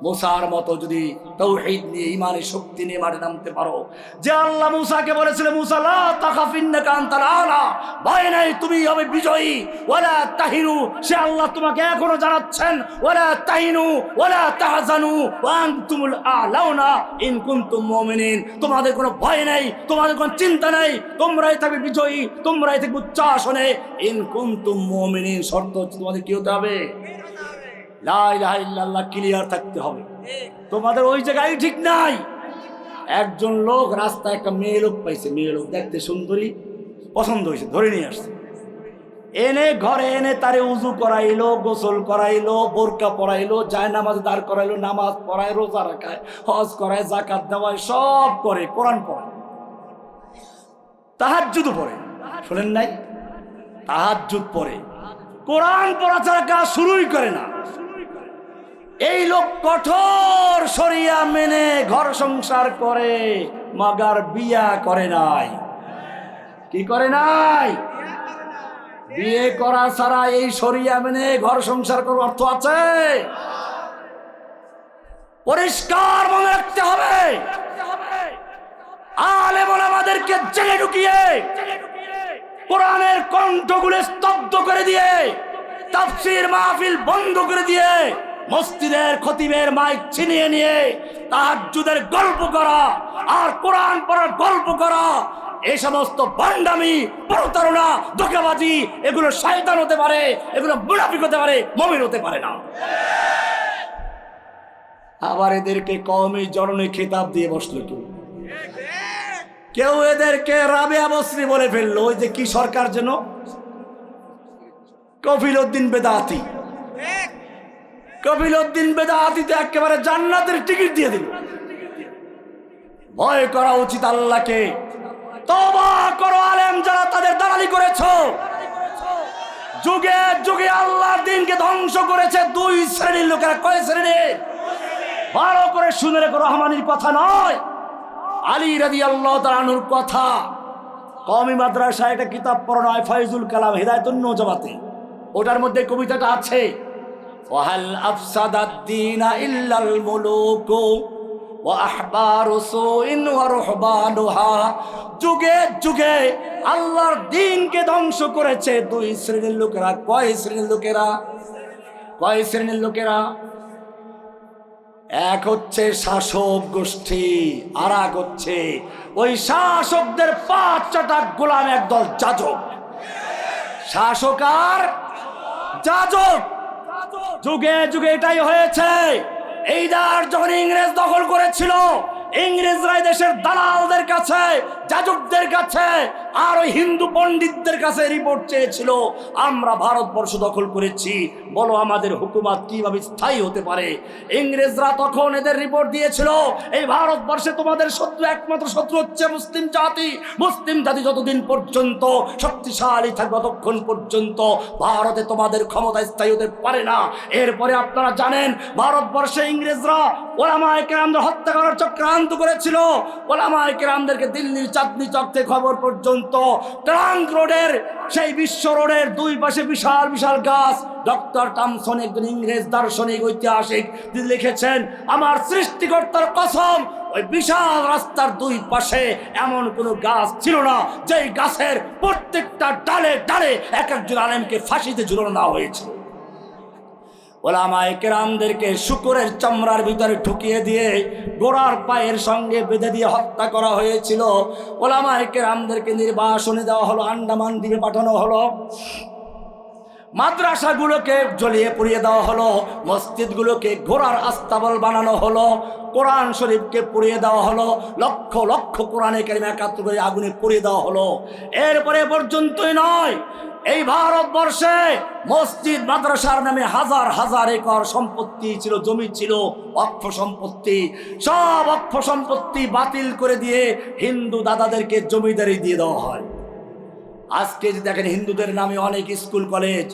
মূসার মতো যদি তাওহীদ নিয়ে, ঈমানের শক্তি নিয়ে মাঠে নামতে পারো, যে আল্লাহ মূসাকে বলেছিলেন, মূসা লা তাখাফ ইন্নাকা আনতাল আলা, ভয় নাই, তুমি হবে বিজয়ী, ওয়ালা তাহিনু, সে আল্লাহ তোমাকে এখনো জানাচ্ছেন, ওয়ালা তাহিনু ওয়ালা তাহজানু ওয়া আনতুমুল আ'লাউনা ইন কুনতুম মুমিনিন, তোমাদের কোনো ভয় নাই, তোমাদের কোনো চিন্তা নাই, তোমরাই থাকবে বিজয়ী, তোমরাই থাকবে উচ্চ আসনে, ইন কুনতুম মুমিনিন। শর্ত হচ্ছে তোমাদের কি হতে হবে? লা ইলাহা ইল্লাল্লাহ ক্লিয়ার থাকতে হবে। তোমাদের ওই জায়গায় ঠিক নাই। একজন লোক রাস্তায় একটা মেয়ে লোক পাইছে, মেয়ে লোক দেখতে সুন্দরী, পছন্দ হয়েছে, ধরে নিয়ে আসছে, এনে ঘরে এনে তারে উজু করাইলো, গোসল করাইলো, বোরকা পরাইলো, জায়নামাজ দাঁড় করাইলো, নামাজ পড়ায়, রোজা রাখায়, হজ করায়, যাকাত দেওয়ায়, সব করে, কোরআন পড়ায়, তাহাজ্জুদ পড়ে। শোনেন নাই? তাহাজ্জুদ পড়ে, কোরআন পড়া ছাড়া কাজ শুরুই করে না। এই লোক কঠোর শরিয়া মেনে ঘর সংসার করে, মাগার বিয়া করে নাই। কি করে নাই? বিয়ে করা ছাড়া এই শরিয়া মেনে ঘর সংসার করার অর্থ আছে? পরিষ্কার মনে রাখতে হবে। আলেম ওলামাদেরকে জেলে ঢুকিয়ে, কোরআনের কণ্ঠগুলো স্তব্ধ করে দিয়ে, তাফসীর মাহফিল বন্ধ করে দিয়ে মসজিদের খতিবের মাইক ছিনিয়ে নিয়ে তাহাজ্জুদের গল্প করা আর কোরআন পড়ার গল্প করা, এই সমস্ত বান্দামি, প্রতারণা, ধোঁকাবাজি, এগুলো শয়তান হতে পারে, এগুলো মুনাফিক হতে পারে, মুমিন হতে পারে না। আবার এদেরকে কওমি জননী খেতাব দিয়ে বসলো কেউ এদেরকে রাবেয়া বসরি বলে ফেললো। ওই যে কি সরকার যেন, কফিল উদ্দিন বেদাতি, কফিল উদ্দিন বেদাতিতে একেবারে জান্নাতের টিকিট দিয়ে দিল। ভয় করা উচিত আল্লাহকে। তওবা করো আলেম যারা তাদের দালালি করেছো। যুগে যুগে আল্লাহর দ্বীনকে ধ্বংস করেছে দুই শ্রেণীর লোকেরা। কয় শ্রেণীর? ভালো করে শুনে রেখো, রহমানির কথা নয়, আলী রাদিয়াল্লাহু তাআলা আনহুর কথা। কওমি মাদ্রাসায় একটা কিতাব পড়ানো হয়, ফায়জুল কালাম হিদায়াতুন নওজবাতে। ওটার মধ্যে কবিতাটা আছে, ওয়াহাল আফসাদাদ দীনা ইল্লাল মুলুকু ওয়া আহবারু সুইন ওয়া রুহবানুহা। যুগে যুগে আল্লাহর দ্বীনকে ধ্বংস করেছে দুই শ্রেণীর লোকেরা। কয় শ্রেণীর লোকেরা? কয় শ্রেণীর লোকেরা? এক হচ্ছে শাসক গোষ্ঠী, আর এক হচ্ছে ওই শাসকদের পাঁচ চাটা গোলাম একদল যাজক। শাসক আর যাজক, যুগে যুগে এটাই হয়েছে। এইবার যখন ইংরেজ দখল করেছিল, ইংরেজরা দেশের দালালদের কাছে, যাজকদের কাছে আর ওই হিন্দু পণ্ডিতদের কাছে রিপোর্ট চেয়েছিল, আমরা ভারতবর্ষ দখল করেছি, বলো আমাদের হুকুমত কিভাবে স্থায়ী হতে পারে। ইংরেজরা তখন এদের রিপোর্ট দিয়েছিল, এই ভারতবর্ষে তোমাদের শত্রু, একমাত্র শত্রু হচ্ছে মুসলিম জাতি। মুসলিম জাতি যতদিন পর্যন্ত শক্তিশালী থাকবে ততক্ষণ পর্যন্ত ভারতে তোমাদের ক্ষমতা স্থায়ী হতে পারে না। এরপরে আপনারা জানেন ভারতবর্ষে ইংরেজরা ওলামায়ে কেরামদের হত্যা করার চক্রান্ত করেছিল। ওলামায়ে কেরামদেরকে দিল্লির চাঁদনি চক থেকে খবর পর্যন্ত ট্রাঙ্ক রোডের, সেই বিশ্ব রোডের দুই পাশে বিশাল বিশাল গাছ। ডক্টর টমসন একজন ইংরেজ দার্শনিক ঐতিহাসিক, তিনি লিখেছেন, আমার সৃষ্টিকর্তার কসম, ওই বিশাল রাস্তার দুই পাশে এমন কোনো গাছ ছিল না যেই গাছের প্রত্যেকটা ডালে ডালে এক একজন আলেমকে ফাঁসিতে ঝুলানো না হয়েছিল। ওলামায়ে কেরামদেরকে শুকরের চামড়ার ভিতরে ঢুকিয়ে দিয়ে ঘোড়ার পায়ের সঙ্গে বেঁধে দিয়ে হত্যা করা হয়েছিল। ওলামায়ে কেরামদেরকে নির্বাসনে দেওয়া হলো, আন্দামান দ্বীপে পাঠানো হলো। মাদ্রাসাগুলোকে জ্বলিয়ে পুড়িয়ে দেওয়া হলো, মসজিদগুলোকে ঘোড়ার আস্তাবল বানানো হলো, কোরআন শরীফকে পুড়িয়ে দেওয়া হলো, লক্ষ লক্ষ কোরআনে কারিম একাত্র করে আগুনে পুড়িয়ে দেওয়া হলো। এরপরে পর্যন্তই নয়, এই ভারতবর্ষে মসজিদ মাদ্রাসার নামে হাজার হাজার একর সম্পত্তি ছিল, জমি ছিল, অক্ষ সম্পত্তি। সব অক্ষ সম্পত্তি বাতিল করে দিয়ে হিন্দু দাদাদেরকে জমিদারি দিয়ে দেওয়া হয়। আজকে যে দেখেন হিন্দুদের নামে অনেক স্কুল কলেজ,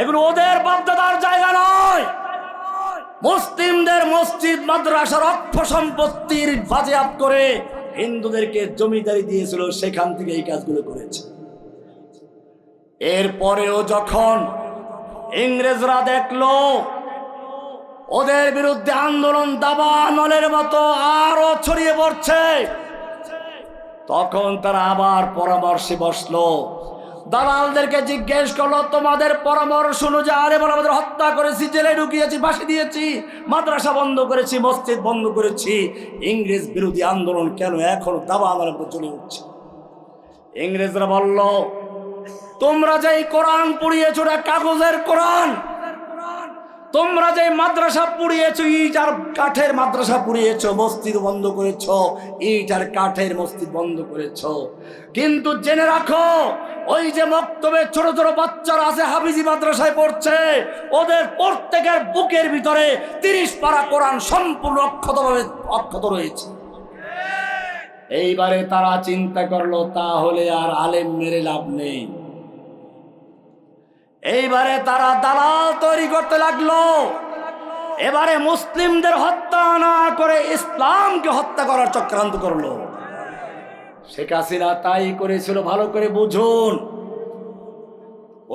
এগুলো ওদের বাপদাদার জায়গা নয়। মুসলিমদের মসজিদ মাদ্রাসার অক্ষ সম্পত্তির বাজেয়াপ্ত করে হিন্দুদেরকে জমিদারি দিয়েছিল, সেখান থেকে এই কাজগুলো করেছে। এরপরেও যখন ইংরেজরা দেখলো ওদের বিরুদ্ধে আন্দোলন দাবানলের মতো আরো ছড়িয়ে পড়ছে, তখন তারা আবার পরামর্শে বসলো। দালালদেরকে জিজ্ঞেস করলো, তোমাদের পরামর্শ অনুযায়ী আরে বলে আমাদের হত্যা করেছি, জেলে ঢুকিয়েছি, ফাঁসি দিয়েছি, মাদ্রাসা বন্ধ করেছি, মসজিদ বন্ধ করেছি, ইংরেজ বিরোধী আন্দোলন কেন এখনো দাবানলের মতো চলে উঠছে? ইংরেজরা বলল, তোমরা যেই কোরআন পুড়িয়েছো ওটা কাগজের কোরআন, তোমরা যে মাদ্রাসা পুড়িয়েছো, ইট আর কাঠের মাদ্রাসা পুড়িয়েছো, মসজিদ বন্ধ করেছো, ইট আর কাঠের মসজিদ বন্ধ করেছো। কিন্তু জেনে রাখো, ওই যে মক্তবে ছোট ছোট বাচ্চারা আছে হাফিজি মাদ্রাসায় পড়ছে, ওদের প্রত্যেকের বুকের ভিতরে 30 পারা কোরআন সম্পূর্ণ অক্ষত রয়েছে। এইবারে তারা চিন্তা করলো, তাহলে আর আলেম মেরে লাভ নেই। এইবারে তারা দালাল তৈরি করতে লাগলো। এবারে মুসলিমদের হত্যা না করে ইসলামকে হত্যা করার চক্রান্ত করলো। শেখ হাসিনা তাই করেছিল, ভালো করে বুঝুন।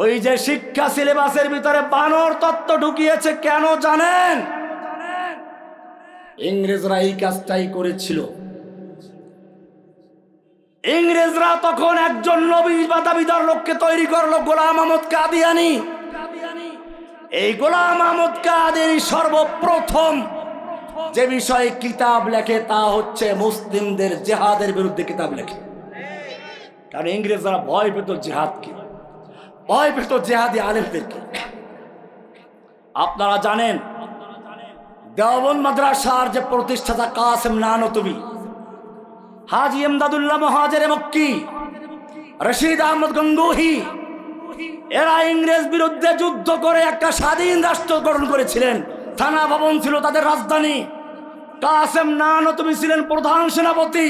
ওই যে শিক্ষা সিলেবাসের ভিতরে বানর তত্ত্ব ঢুকিয়েছে, কেন জানেন? ইংরেজরা এই কাজটাই করেছিল। ইংরেজরা তখন একজন নবী বা দাবিদার লোককে তৈরি করলো, গোলাম আহমদ কাদিয়ানী। এই গোলাম আহমদ কাদেরী সর্বপ্রথম যে বিষয়ে কিতাব লেখে তা হচ্ছে মুসলিমদের জিহাদের বিরুদ্ধে কিতাব লেখে। কারণ ইংরেজরা ভয় পেত জিহাদকে, ভয় পেত জিহাদি আলেমদেরকে। আপনারা জানেন দেওবন্দ মাদ্রাসার যে প্রতিষ্ঠাতা কাসেম নানতুবি, হাজী ইমদাদুল্লাহ মুহাজির মক্কি, রশিদ আহমদ গঙ্গোহী, এরা ইংরেজ বিরুদ্ধে যুদ্ধ করে একটা স্বাধীন রাষ্ট্র গঠন করেছিলেন। থানা ভবন ছিল তাদের রাজধানী। কাসেম নানতুবি ছিলেন প্রধান সেনাপতি,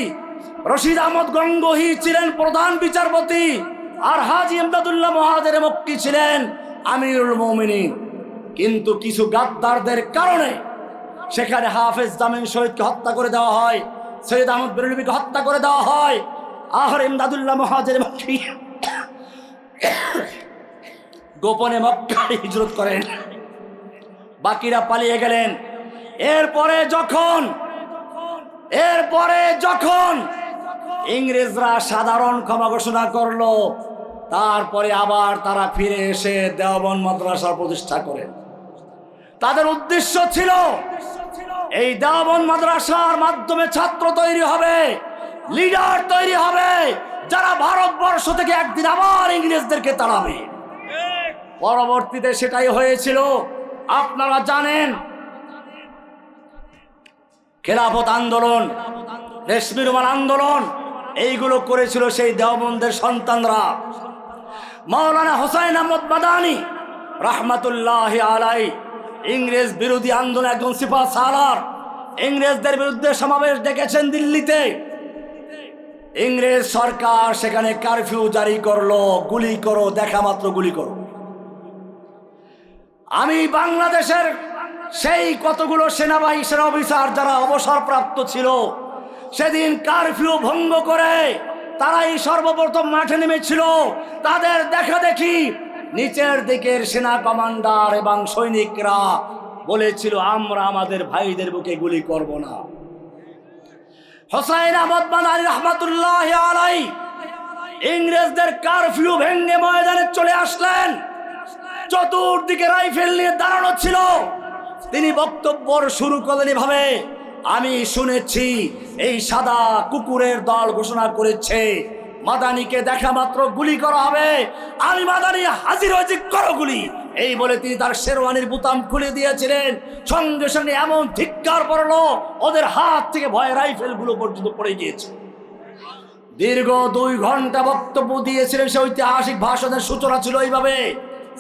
রশিদ আহমদ গঙ্গোহী ছিলেন প্রধান বিচারপতি, আর হাজী ইমদাদুল্লাহ মুহাজির মক্কি ছিলেন আমিরুল মুমিনিন। কিন্তু কিছু গাদ্দারদের কারণে সেখানে হাফেজ জামিন শহীদকে হত্যা করে দেওয়া হয়, সৈয়দ আহমদ বেরেলভিকে হত্যা করে দেওয়া হয়। আর ইমদাদুল্লাহ মুহাজির মক্কি গোপনে মক্কায় হিজরত করেন, বাকিরা পালিয়ে গেলেন। এরপরে যখন ইংরেজরা সাধারণ ক্ষমা ঘোষণা করলো, তারপরে আবার তারা ফিরে এসে দেওবন্দ মাদ্রাসা প্রতিষ্ঠা করেন। তাদের উদ্দেশ্য ছিল এই দেওবন্দ মাদ্রাসার মাধ্যমে ছাত্র তৈরি হবে, লিডার তৈরি হবে, যারা ভারতবর্ষ থেকে একদিন আবার ইংরেজদেরকে তাড়াবে। পরবর্তীতে সেটাই হয়েছিল। আপনারা জানেন খেলাফত আন্দোলন, রেশমি রুমাল আন্দোলন, এইগুলো করেছিল সেই দেওবন্দের সন্তানরা। মাওলানা হুসাইন আহমদ মাদানী রাহমাতুল্লাহি আলাইহি ইংরেজ বিরোধী আন্দোলন একজন সিপাহ সালার, ইংরেজদের বিরুদ্ধে সমাবেশ ডেকেছেন দিল্লিতে। ইংরেজ সরকার সেখানে কারফিউ জারি করলো, গুলি করো, দেখা মাত্র গুলি করো। আমি বাংলাদেশের সেই কতগুলো সেনা অফিসার যারা অবসরপ্রাপ্ত ছিল, সেদিন কারফিউ ভঙ্গ করে তারাই সর্বপ্রথম মাঠে নেমেছিল। তাদের দেখা দেখি নিচের দিকের সেনা কমান্ডার এবং সৈনিকরা বলেছিল, আমরা আমাদের ভাইদের বুকে গুলি করব না। হুসাইন আহমদ মাদানী রাহমাতুল্লাহি আলাইহি ইংরেজদের কারফিউ ভেঙে ময়দানে চলে আসলেন। চতুর্দিকে রাইফেল নিয়ে দাঁড়ানো ছিল। তিনি বক্তব্য শুরু করলেন এভাবে, আমি শুনেছি এই সাদা কুকুরের দল ঘোষণা করেছে মাদানীকে দেখা মাত্র গুলি করা হবে। আমি মাদানী হাজির হয়েছি, করো গুলি। এই বলে তিনি তার শেরওয়ানির বুতাম খুলে দিয়েছিলেন। সঙ্গে সঙ্গে এমন ধিক্কার পড়লো, ওদের হাত থেকে ভয়ে রাইফেল গুলো পর্যন্ত পড়ে গিয়েছে। দীর্ঘ 2 ঘন্টা বক্তব্য দিয়েছিলেন। সে ঐতিহাসিক ভাষণের সূচনা ছিল এইভাবে,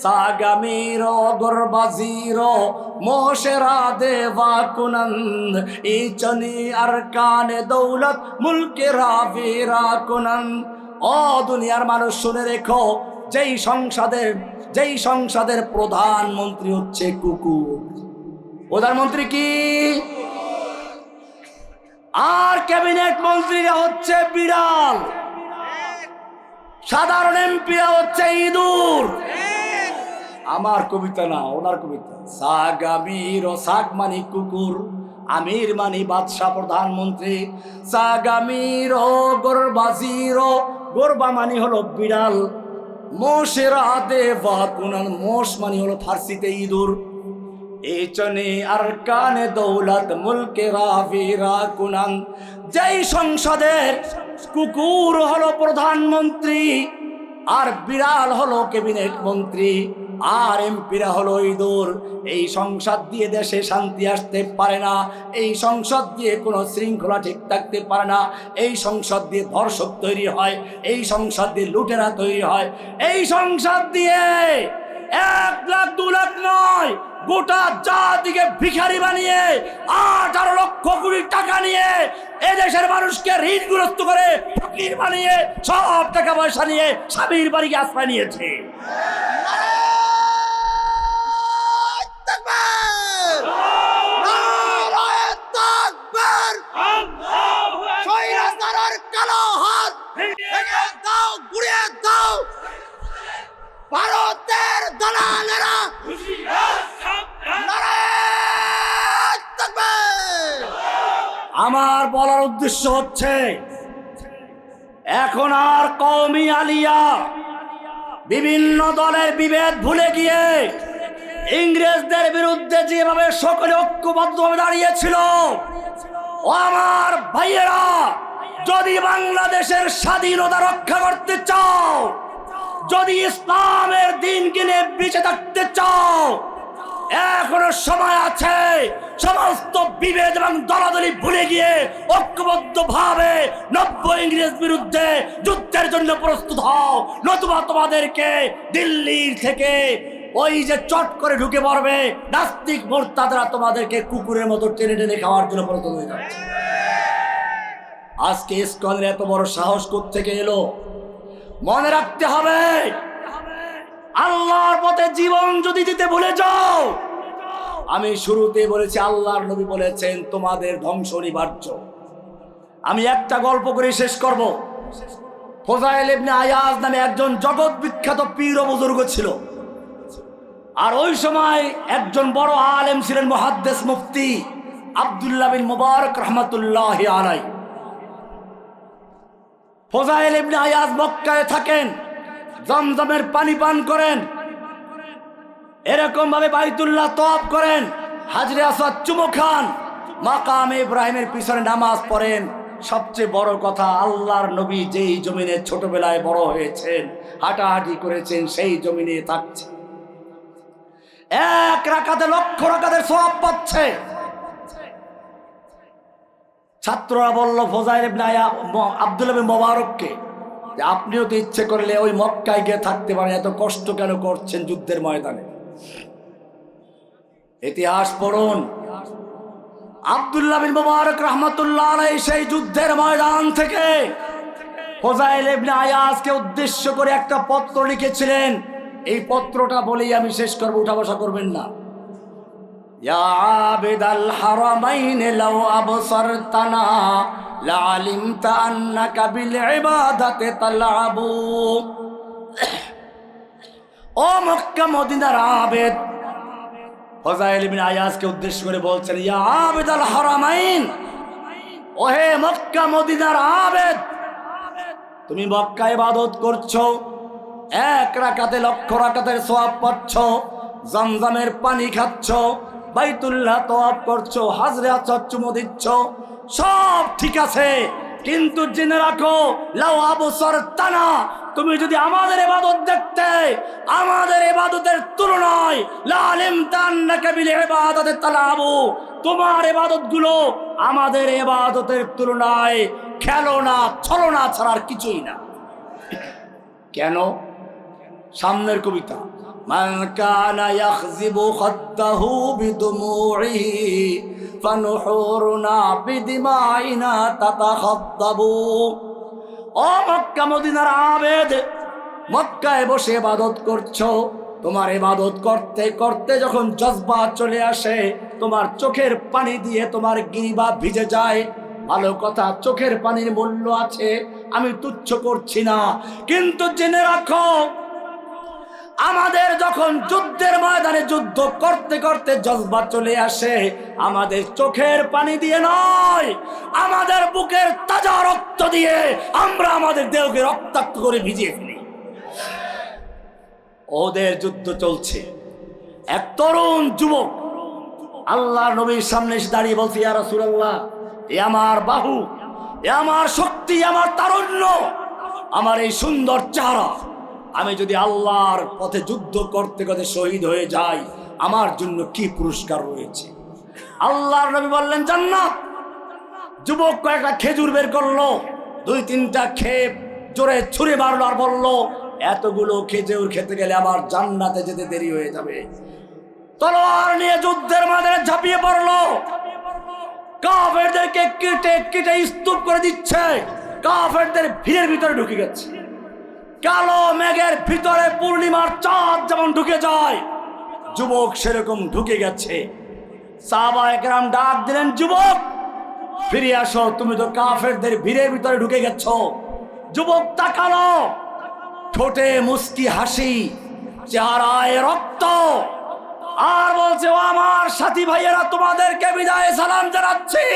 সাগামিরো গরবাজিরো মোশেরা দেওয়া কুনন্দ ইচনি আরকানে দৌলত মুলকে রাফিরা কুনন্দ। ও দুনিয়ার মানুষ শুনে রেখো, যেই সংসদের প্রধানমন্ত্রী হচ্ছে কুকুর। প্রধানমন্ত্রী কি? আর ক্যাবিনেট মন্ত্রীরা হচ্ছে বিড়াল, সাধারণ এমপিরা হচ্ছে ইঁদুর। আমার কবিতা না, ওনার কবিতা। সাগামির সাগ মানি কুকুর, আমির মানি বাদশাহ প্রধানমন্ত্রী। সাগামির গোরবাজির, গোরবা মানি হলো বিড়াল। মোশের আদে বাকুনান, মোশ মানি হলো ফার্সিতে ইঁদুর। এচনে আর কানে দৌলত মুলকে রাফিরা কুনান। যেই সংসদের কুকুর হলো প্রধানমন্ত্রী, আর বিড়াল হলো ক্যাবিনেট মন্ত্রী, আর এমপিরা হলো ইঁদুর, এই সংসদ দিয়ে দেশে শান্তি আসতে পারে না। এই সংসদ দিয়ে কোনো শৃঙ্খলা ঠিক থাকতে পারে না। এই সংসদ দিয়ে ধর্ষক তৈরি হয়, এই সংসদ দিয়ে লুটেরা তৈরি হয়। এই সংসদ দিয়ে 1 লাখ 2 লাখ নয়, গোটা জাতিকে ভিখারি বানিয়ে 18 লক্ষ কোটি টাকা নিয়ে এদেশের মানুষকে ঋণগ্রস্ত করে ফকির বানিয়ে সব টাকা পয়সা নিয়ে স্বামীর বাড়িকে আশ্রয় নিয়েছে। ভারতের দালালেরা আমার বলার উদ্দেশ্য হচ্ছে, এখন আর কওমি আলিয়া বিভিন্ন দলের বিভেদ ভুলে গিয়ে ইংরেজদের বিরুদ্ধে যেভাবে সকলে ঐক্যবদ্ধভাবে দাঁড়িয়েছিল, ও আমার ভাইয়েরা, যদি বাংলাদেশের স্বাধীনতা রক্ষা করতে চাও, যদি ইসলামের দিনকে নিয়ে বেঁচে থাকতে চাও, এখনো সময় আছে। সমস্ত বিভেদ এবং দলাদলি ভুলে গিয়ে ঐক্যবদ্ধ ভাবে 90 ইংরেজ বিরুদ্ধে যুদ্ধের জন্য প্রস্তুত হও, নতুবা তোমাদেরকে দিল্লির থেকে ওই যে চট করে ঢুকে পড়বে নাস্তিক মোরতাদরা, তোমাদেরকে কুকুরের মতো টেনে টেনে খাওয়ার জন্য প্রস্তুত হয়ে যাচ্ছে। আজকে ইসকনের এত বড় সাহস কোত্থেকে এলো? মনে রাখতে হবে, আল্লাহর পথে জীবন যদি দিতে ভুলে যাও, আমি শুরুতে বলেছি আল্লাহর নবী বলেছেন তোমাদের ধ্বংস অনিবার্য। আমি একটা গল্প করে শেষ করব। ফজাইল ইবনে আয়াজ নামে একজন জগৎ বিখ্যাত পীর ও বুজুর্গ ছিল, আর ওই সময় একজন বড় আলেম ছিলেন মুহাদ্দিস মুফতি আব্দুল্লাহ বিন মুবারক রহমাতুল্লাহি আলাইহি। ফজাইল ইবনে আয়াজ মক্কায় থাকেন, জমজমের পানি পান করেন, এরকম ভাবে বাইতুল্লাহ তওয়াফ করেন, হাজরে আসওয়াদ চুমু খান, মাকামে ইব্রাহিমের পিছনে নামাজ পড়েন। সবচেয়ে বড় কথা, আল্লাহর নবী যেই জমিনে ছোটবেলায় বড় হয়েছেন, হাঁটাহাঁটি করেছেন, সেই জমিনে থাকছে। এক রাকাতে লক্ষ রাকাতের সওয়াব পাচ্ছে। ছাত্ররা বলল ফজাইল ইবনে আব্দুল্লাহ বিন মুবারককে যে আপনিও তো ইচ্ছে করলে ওই মক্কায় গিয়ে থাকতে পারেন, এত কষ্ট কেন করছেন যুদ্ধের ময়দানে? ইতিহাস পড়ুন। আব্দুল্লাহ বিন মুবারক রাহমাতুল্লাহ আলাইহি সেই যুদ্ধের ময়দান থেকে ফজাইল ইবনে আয়াজকে উদ্দেশ্য করে একটা পত্র লিখেছিলেন। এই পত্রটা বলেই আমি শেষ করব, উঠা বসা করবেন না। ইয়া আবিদাল হারামাইন লাউ আবসারতানা লাআলিমতা আন্নাকা বিল ইবাদাতি তালআবু। ও মক্কা মদিনার আবেদ, ফজাইল ইবনে আয়াজকে উদ্দেশ্য করে বলছেন, ইয়া আবিদাল হারামাইন, ওহে মক্কা মদিনার আবেদ, তুমি মক্কায় ইবাদত করছো, এক রাকাতে লক্ষ রাকাতের সওয়াব পাচ্ছ, জমজমের পানি খাচ্ছ, বাইতুল্লাহ তওয়াফ করছো, হাজরে আসওয়াদ চুমু দিচ্ছ, সব ঠিক আছে, কিন্তু জেনে রাখো লাউ আবসারতানা, তুমি যদি আমাদের ইবাদত দেখতে, আমাদের ইবাদতের তুলনায় লাআলিমতা আন্নাকা বিল ইবাদাতি তালআবু, তোমার ইবাদতগুলো আমাদের ইবাদতের তুলনায় খেলনা ছলনা ছাড়ার কিছুই না। কেন? সামনের কবিতা, মান কানা ইয়াখযিবু খাদ্দাহু বিদুমুইহি ফানুহুরুনা বিদিমাইনা তাতাখাদ্দাবু। ও মক্কা মদিনার আবেদ, মক্কায় বসে ইবাদত করছো, তোমার ইবাদত করতে করতে যখন জজবা চলে আসে, তোমার চোখের পানি দিয়ে তোমার গিরিবা ভিজে যায়। ভালো কথা, চোখের পানির মূল্য আছে, আমি তুচ্ছ করছি না, কিন্তু জেনে রাখো আমাদের যখন যুদ্ধের ময়দানে যুদ্ধ করতে করতে জজবা চলে আসে, আমাদের চোখের পানি দিয়ে নয়, আমাদের বুকের তাজা রক্ত দিয়ে আমরা আমাদের দেহকে রক্তাক্ত করে ভিজিয়ে ফেলি। ওদের যুদ্ধ চলছে, এক তরুণ যুবক আল্লাহর নবীর সামনে এসে দাঁড়িয়ে বলছে, ইয়া রাসূলুল্লাহ, এ আমার বাহু, এ আমার শক্তি, আমার তারুণ্য, আমার এই সুন্দর চেহারা, আমি যদি আল্লাহর পথে যুদ্ধ করতে করতে শহীদ হয়ে যাই, আমার জন্য কি পুরস্কার রয়েছে? আল্লাহর নবী বললেন জান্নাত। যুবক কয়েকটা খেজুর বের করলো, 2-3টা খেয়ে জোরে ছুঁড়ে মারলো আর বললো, এতগুলো খেজুর খেতে গেলে আমার জান্নাতে যেতে দেরি হয়ে যাবে। তলোয়ার নিয়ে যুদ্ধের ময়দানে ঝাঁপিয়ে পড়লো, কাফেরদেরকে কেটে কেটে স্তূপ করে দিচ্ছে, কাফেরদের ভিড়ের ভিতরে ঢুকে গেছে। কালো মেঘের ভিতরে পূর্ণিমার চাঁদ যেমন ঢুকে যায়, যুবক সেরকম ঢুকে গেছে। সাহাবায়ে কেরাম ডাক দিলেন, যুবক ফিরে আসো, তুমি তো কাফেরদের ভিড়ের ভিতরে ঢুকে গেছো। যুবক তাকালো, ঠোঁটে মুস্কি হাসি, চেহারায় রক্ত, আর বলছে, ও আমার সাথী ভাইয়েরা, তোমাদেরকে বিদায় সালাম জানাচ্ছি।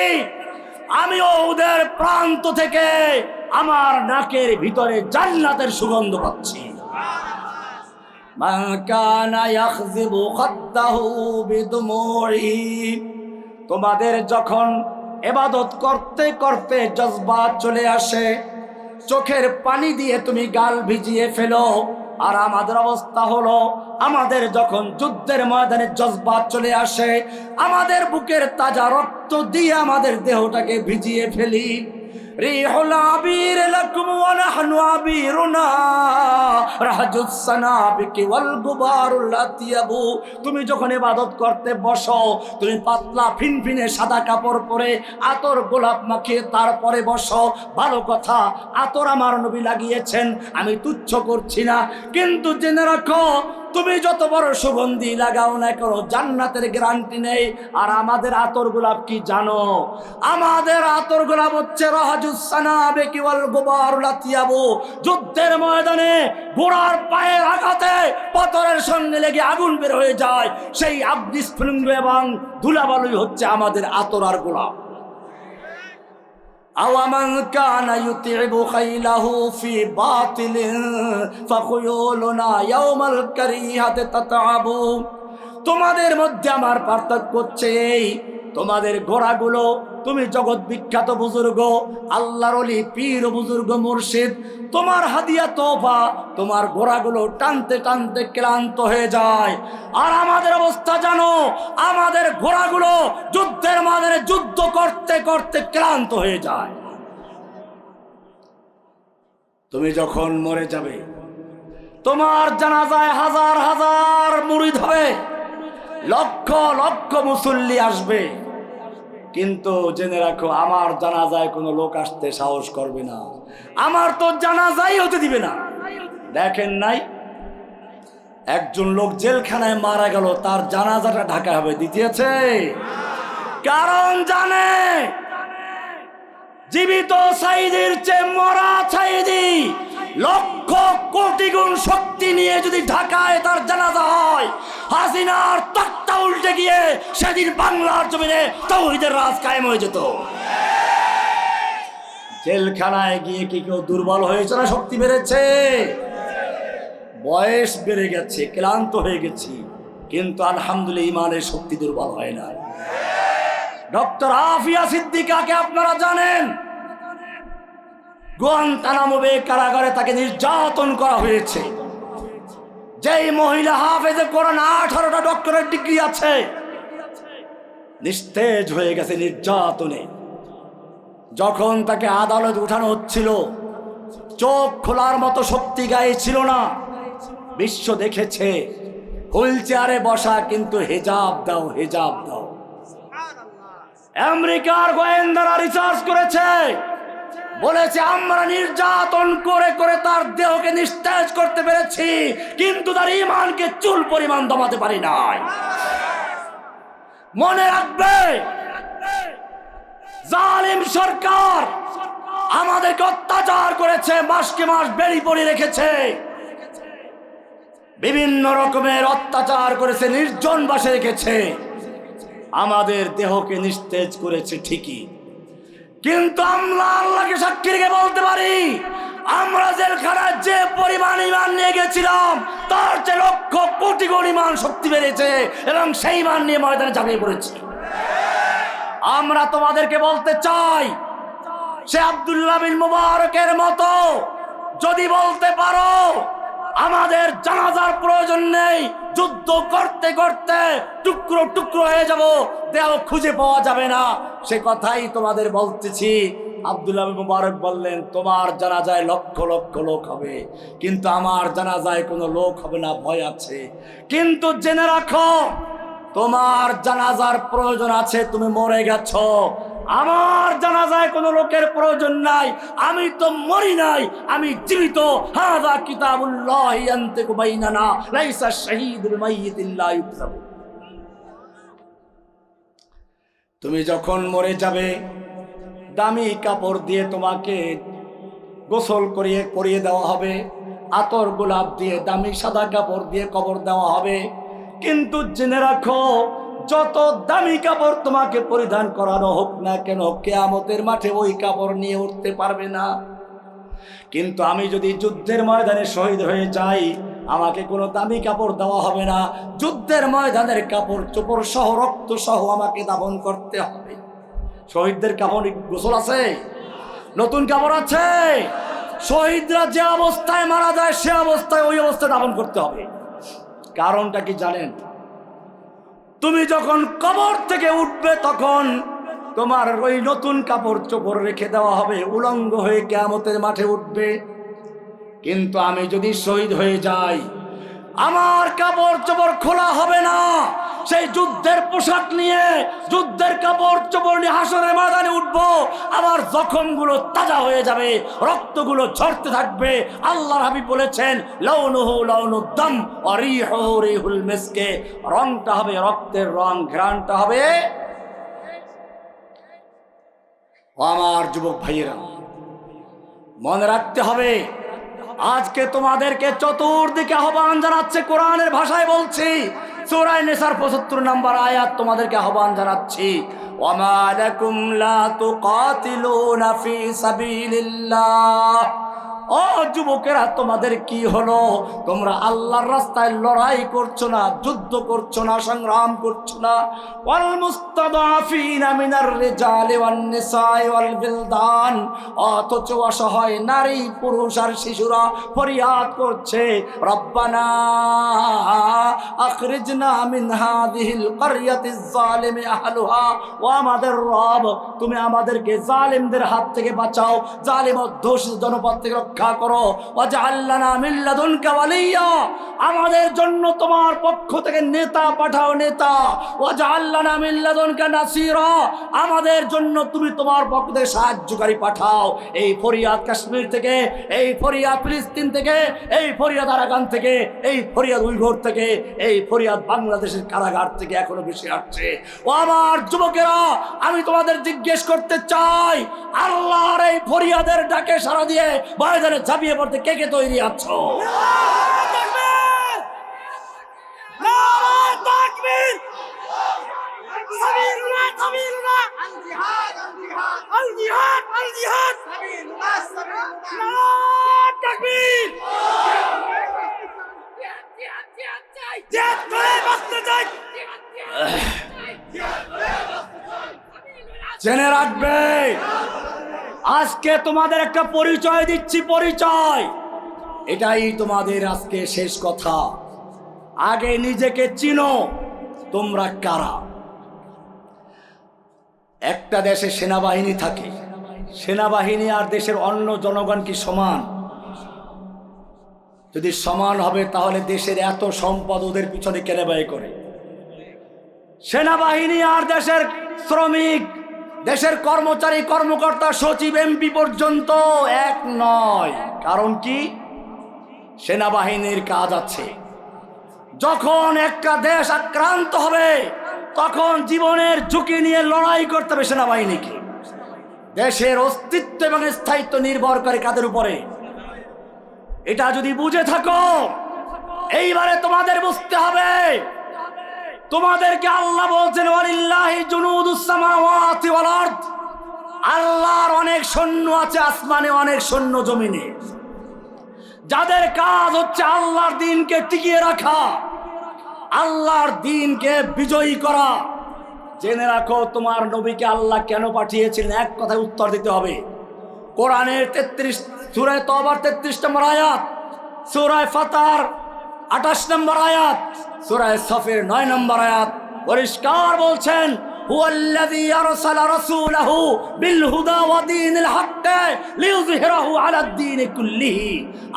আমিও ওদের প্রান্ত থেকে আমার নাকের ভিতরে জান্নাতের সুগন্ধ পাচ্ছি। মান কানা ইয়াখযিবু খাদ্দাহু বিদুমুহি। তোমাদের যখন ইবাদত করতে করতে জজবাত চলে আসে, চোখের পানি দিয়ে তুমি গাল ভিজিয়ে ফেলো। আর আমাদের অবস্থা হলো, আমাদের যখন যুদ্ধের ময়দানে জজবাত চলে আসে, আমাদের বুকের তাজা রক্ত দিয়ে আমাদের দেহটাকে ভিজিয়ে ফেলি। রিহুল আবির লাকুম ওয়া নাহনু আবিরুনা রাহজুস সানাবিকি ওয়াল গুবারুল আতিয়াবু। তুমি যখন ইবাদত করতে বসো, তুমি পাতলা ফিনফিনে সাদা কাপড় পরে আতর গোলাপ মাখিয়ে তারপরে বসো। ভালো কথা, আতর আমার নবী লাগিয়েছেন, আমি তুচ্ছ করছি না, কিন্তু জেনে রাখো তুমি যত বড় সুগন্ধি লাগাও না কেন, জান্নাতের গ্যারান্টি নেই। আর আমাদের আতর গোলাপ কি জানো? আমাদের আতর গোলাপ হচ্ছে রাহজুস সানাবিকি ওয়াল গুবারুল আতিয়াবু। যুদ্ধের ময়দানে ঘোড়ার পায়ের আঘাতে পাথরের সঙ্গে লেগে আগুন বের হয়ে যায়, সেই আগ্নিস্ফুলিঙ্গ এবং ধুলাবালুই হচ্ছে আমাদের আতর আর গোলাপ। আওয়ামান কানা ইউতিবু খাইলাহু ফি বাতিলিন ফাখুয়ুলুনা ইয়াউমাল কারিহাতি তাতাবু। তোমাদের মধ্যে আমার পার্থক্য হচ্ছে এই, তোমাদের ঘোড়াগুলো, তুমি জগৎ বিখ্যাত বুজুর্গ, আল্লাহর ওলি, পীর, বুজুর্গ, মুর্শিদ, তোমার হাদিয়া তোফা, তোমার ঘোড়াগুলো টানতে টানতে ক্লান্ত হয়ে যায়। আর আমাদের অবস্থা জানো, আমাদের ঘোড়াগুলো যুদ্ধের ময়দানে যুদ্ধ করতে করতে ক্লান্ত হয়ে যায়। তুমি যখন মরে যাবে, তোমার জানাজায় হাজার হাজার মুরিদ হবে, লক্ষ লক্ষ মুসল্লি আসবে, কিন্তু জেনে রাখো আমার জানাজায় কোনো লোক আসতে সাহস করবে না, আমার তো জানাজাই হতে দিবে না। দেখেন নাই, একজন লোক জেলখানায় মারা গেল, তার জানাজাটা ঢাকা হবে, দিতেছে, কারণ জানে জীবিত সাইদির চেয়ে মরা সাইদি লক্ষ কোটি গুণ শক্তি নিয়ে যদি ঢাকায় তার জানাজা হয়, হাসিনার তক্তা উল্টে গিয়ে সেদিন বাংলার জমিনে তাওহীদের রাজ কায়েম হয়ে যেত। জেলখানায় গিয়ে কি কেউ দুর্বল হয়েছে না শক্তি বেড়েছে? বয়স বেড়ে গেছে, ক্লান্ত হয়ে গেছি, কিন্তু আলহামদুলিল্লাহ ইমানের শক্তি দুর্বল হয় না। ডক্টর আফিয়া সিদ্দিকাকে আপনারা জানেন, গুয়ান্তানামো বে কারাগারে তাকে নির্যাতন করা হয়েছে। যেই মহিলা হাফেজে কোরআন 18টা ডক্টরেট ডিগ্রি আছে, নিস্তেজ হয়ে গেছে নির্যাতনে। যখন তাকে আদালতে উঠানো হচ্ছিল, চোখ খোলার মতো শক্তি গায়ে ছিল না। বিশ্ব দেখেছে হুইল চেয়ারে বসা, কিন্তু হেজাব দাও, হেজাব দাও। আমেরিকার গোয়েন্দারা রিসার্চ করেছে, বলেছে আমরা নির্যাতন করে করে তার দেহকে নিস্তেজ করতে পেরেছি, কিন্তু তার ঈমানকে চুল পরিমাণ দমাতে পারি নাই। মনে রাখবে, জালিম সরকার আমাদেরকে অত্যাচার করেছে, মাসকে মাস বেড়ি পরিয়ে রেখেছে, বিভিন্ন রকমের অত্যাচার করেছে, নির্জন বাসে রেখেছে, আমাদের দেহকে নিস্তেজ করেছে ঠিকই, কিন্তু আমরা আল্লাহকে সাক্ষী রেখে বলতে পারি, আমরা জেলখানায় যে পরিমাণ ঈমান নিয়ে গেছিলাম তার চেয়ে লক্ষ কোটি গুণ ঈমান শক্তি বেড়েছে, এবং সেই ঈমান নিয়ে ময়দানে ঝাঁপিয়ে পড়েছি। আমরা তোমাদেরকে বলতে চাই, সে আব্দুল্লাহ বিন মুবারকের মতো যদি বলতে পারো আমাদের জানাজার প্রয়োজন নেই, যুদ্ধ করতে করতে টুকরো টুকরো হয়ে যাব, দেহ খুঁজে পাওয়া যাবে না, সে কথাই তোমাদের বলতেছি। আব্দুল্লাহ বিন মুবারক বললেন, তোমার জানাজায় লক্ষ লক্ষ লোক হবে, কিন্তু আমার জানাজায় কোনো লোক হবে না, ভয় আছে। কিন্তু জেনে রাখো, তোমার জানাজার প্রয়োজন আছে, তুমি মরে গেছো, আমার জানাজায় কোনো লোকের প্রয়োজন নাই, আমি তো মরি নাই, আমি জীবিত। হাযা কিতাবুল্লাহ ইয়ানতিকু বাইনানা লাইসা শাহীদুল মাইয়িতিল লা ইউকযাবু। তুমি যখন মরে যাবে, দামি কাপড় দিয়ে তোমাকে গোসল করিয়ে পরিয়ে দেওয়া হবে, আতর গোলাপ দিয়ে, দামি সাদা কাপড় দিয়ে কবর দেওয়া হবে, কিন্তু জেনে রাখো, যত দামি কাপড় তোমাকে পরিধান করানো হোক না কেন, কিয়ামতের মাঠে ওই কাপড় নিয়ে উঠতে পারবে না। কিন্তু আমি যদি যুদ্ধের ময়দানে শহীদ হয়ে যাই, আমাকে কোনো দামি কাপড় দেওয়া হবে না, যুদ্ধের ময়দানের কাপড় চোপড় সহ রক্ত সহ আমাকে দাফন করতে হবে। শহীদদের কাপড় গোসল আছে, নতুন কাপড় আছে। শহীদরা যে অবস্থায় মারা যায় সে অবস্থায় ওই অবস্থায় দাফন করতে হবে। কারণটা কি জানেন? তুমি যখন কবর থেকে উঠবে তখন তোমার ওই নতুন কাপড় চোপড় রেখে দেওয়া হবে, উলঙ্গ হয়ে কিয়ামতের মাঠে উঠবে। কিন্তু আমি যদি শহীদ হয়ে যাই, আমার কাপড় চোপড় খোলা হবে না, সেই যুদ্ধের পোশাক নিয়ে, যুদ্ধের কাপড় চোপড় নিয়ে হাসরের ময়দানে উঠবো। আমার জখমগুলো তাজা হয়ে যাবে, রক্তগুলো ঝরতে থাকবে। আল্লাহর হাবিব বলেছেন, লাউনুহু লাউনুদ্দাম ওয়া রিহুহু রিহুল মিসকে, রংটা হবে রক্তের রং, ঘ্রাণটা হবে। আমার যুবক ভাইয়েরা, মনে রাখতে হবে, আজকে তোমাদেরকে চতুর্দিকে আহ্বান জানাচ্ছে। কোরআনের ভাষায় বলছি, সূরা নিসার ৭৫ নম্বর আয়াত, তোমাদেরকে আহ্বান জানাচ্ছি, ওয়ামা লাকুম লা তুকাতিলুনা ফি সাবিলিল্লাহ। ও যুবকেরা, তোমাদের কি হলো? তোমরা আল্লাহর রাস্তায় লড়াই করছো না, যুদ্ধ করছো না, সংগ্রাম করছো না। ওয়াল মুস্তাদাফিনা মিনার রিজালি ওয়ান নিসাই ওয়াল বিলদান, অথচ অসহায় নারী, পুরুষ আর শিশুরা ফরিয়াদ করছে, রব্বানা আখরিজনা মিন হাযিহিল ক্বরিয়াতিজ যালিমি আহলুহা। ও আমাদের রব, তুমি আমাদেরকে জালিমদের হাত থেকে বাঁচাও, জালিম ও দোষী জনপদ থেকে রক্ষা করো। ওয়াজআলনা মিন লাদুনকা ওয়ালিয়্যা, আমাদের জন্য তোমার পক্ষ থেকে নেতা পাঠাও, নেতা। ওয়াজআলনা মিন লাদুনকা নাসীরা, আমাদের জন্য তুমি তোমার পক্ষ থেকে সাহায্যকারী পাঠাও। এই ফরিয়াদ কাশ্মীর থেকে, এই ফরিয়াদ ফিলিস্তিন থেকে, এই ফরিয়াদ আরাকান থেকে, এই ফরিয়াদ উইঘুর থেকে, এই ফরিয়াদ বাংলাদেশের কারাগার থেকে এখনো বেশি আসছে। ও আমার যুবকেরা, আমি তোমাদের জিজ্ঞেস করতে চাই, আল্লাহর এই ফরিয়াদের ডাকে সাড়া দিয়ে ময়দানে ঝাঁপিয়ে পড়তে কে কে তৈরি আছো? জেনে রাখবে, আজকে তোমাদের একটা পরিচয় দিচ্ছি, পরিচয়। এটাই তোমাদের আজকে শেষ কথা। আগে নিজেকে চিনো, তোমরা কারা। একটা দেশে সেনাবাহিনী থাকে, সেনাবাহিনী আর দেশের অন্য জনগণ কি সমান? যদি সমান হবে তাহলে দেশের এত সম্পদ ওদের পিছনে কেনে ব্যয় করে? সেনাবাহিনী আর দেশের শ্রমিক, দেশের কর্মচারী, কর্মকর্তা, সচিব, এমপি পর্যন্ত এক নয়। কারণ কি? সেনাবাহিনীর কাজ আছে, যখন একটা দেশ আক্রান্ত হবে তখন জীবনের ঝুঁকি নিয়ে লড়াই করতে হবে সেনাবাহিনীকে। দেশের অস্তিত্ব এবং স্থায়িত্ব নির্ভর করে কাদের উপরে? এটা যদি বুঝে থাকো, এইবারে তোমাদের বুঝতে হবে, তোমাদেরকে আল্লাহ বলছেন, ওয়ালিল্লাহি জুনুদুস সামাওয়াতি ওয়াল আরদ, আল্লাহর অনেক সৈন্য আছে আসমানে, অনেক সৈন্য জমিনে, যাদের কাজ হচ্ছে আল্লাহর দ্বীনকে টিকিয়ে রাখা, আল্লাহর দ্বীনকে বিজয়ী করা। জেনে রাখো, তোমার নবীকে আল্লাহ কেন পাঠিয়েছিলেন? এক কথায় উত্তর দিতে হবে। কোরআনের 33 সূরা তওবার 33 নম্বর আয়াত, সূরা ফাতার 28 নম্বর আয়াত, সূরা সফের 9 নম্বর আয়াত পরিষ্কার বলছেন, হুয়াল্লাযী আরসালা রাসূলাহু বিল হুদা ওয়া দীনিল হক লিইয়ুযহিরাহু আলাদ দীনি কুল্লিহি।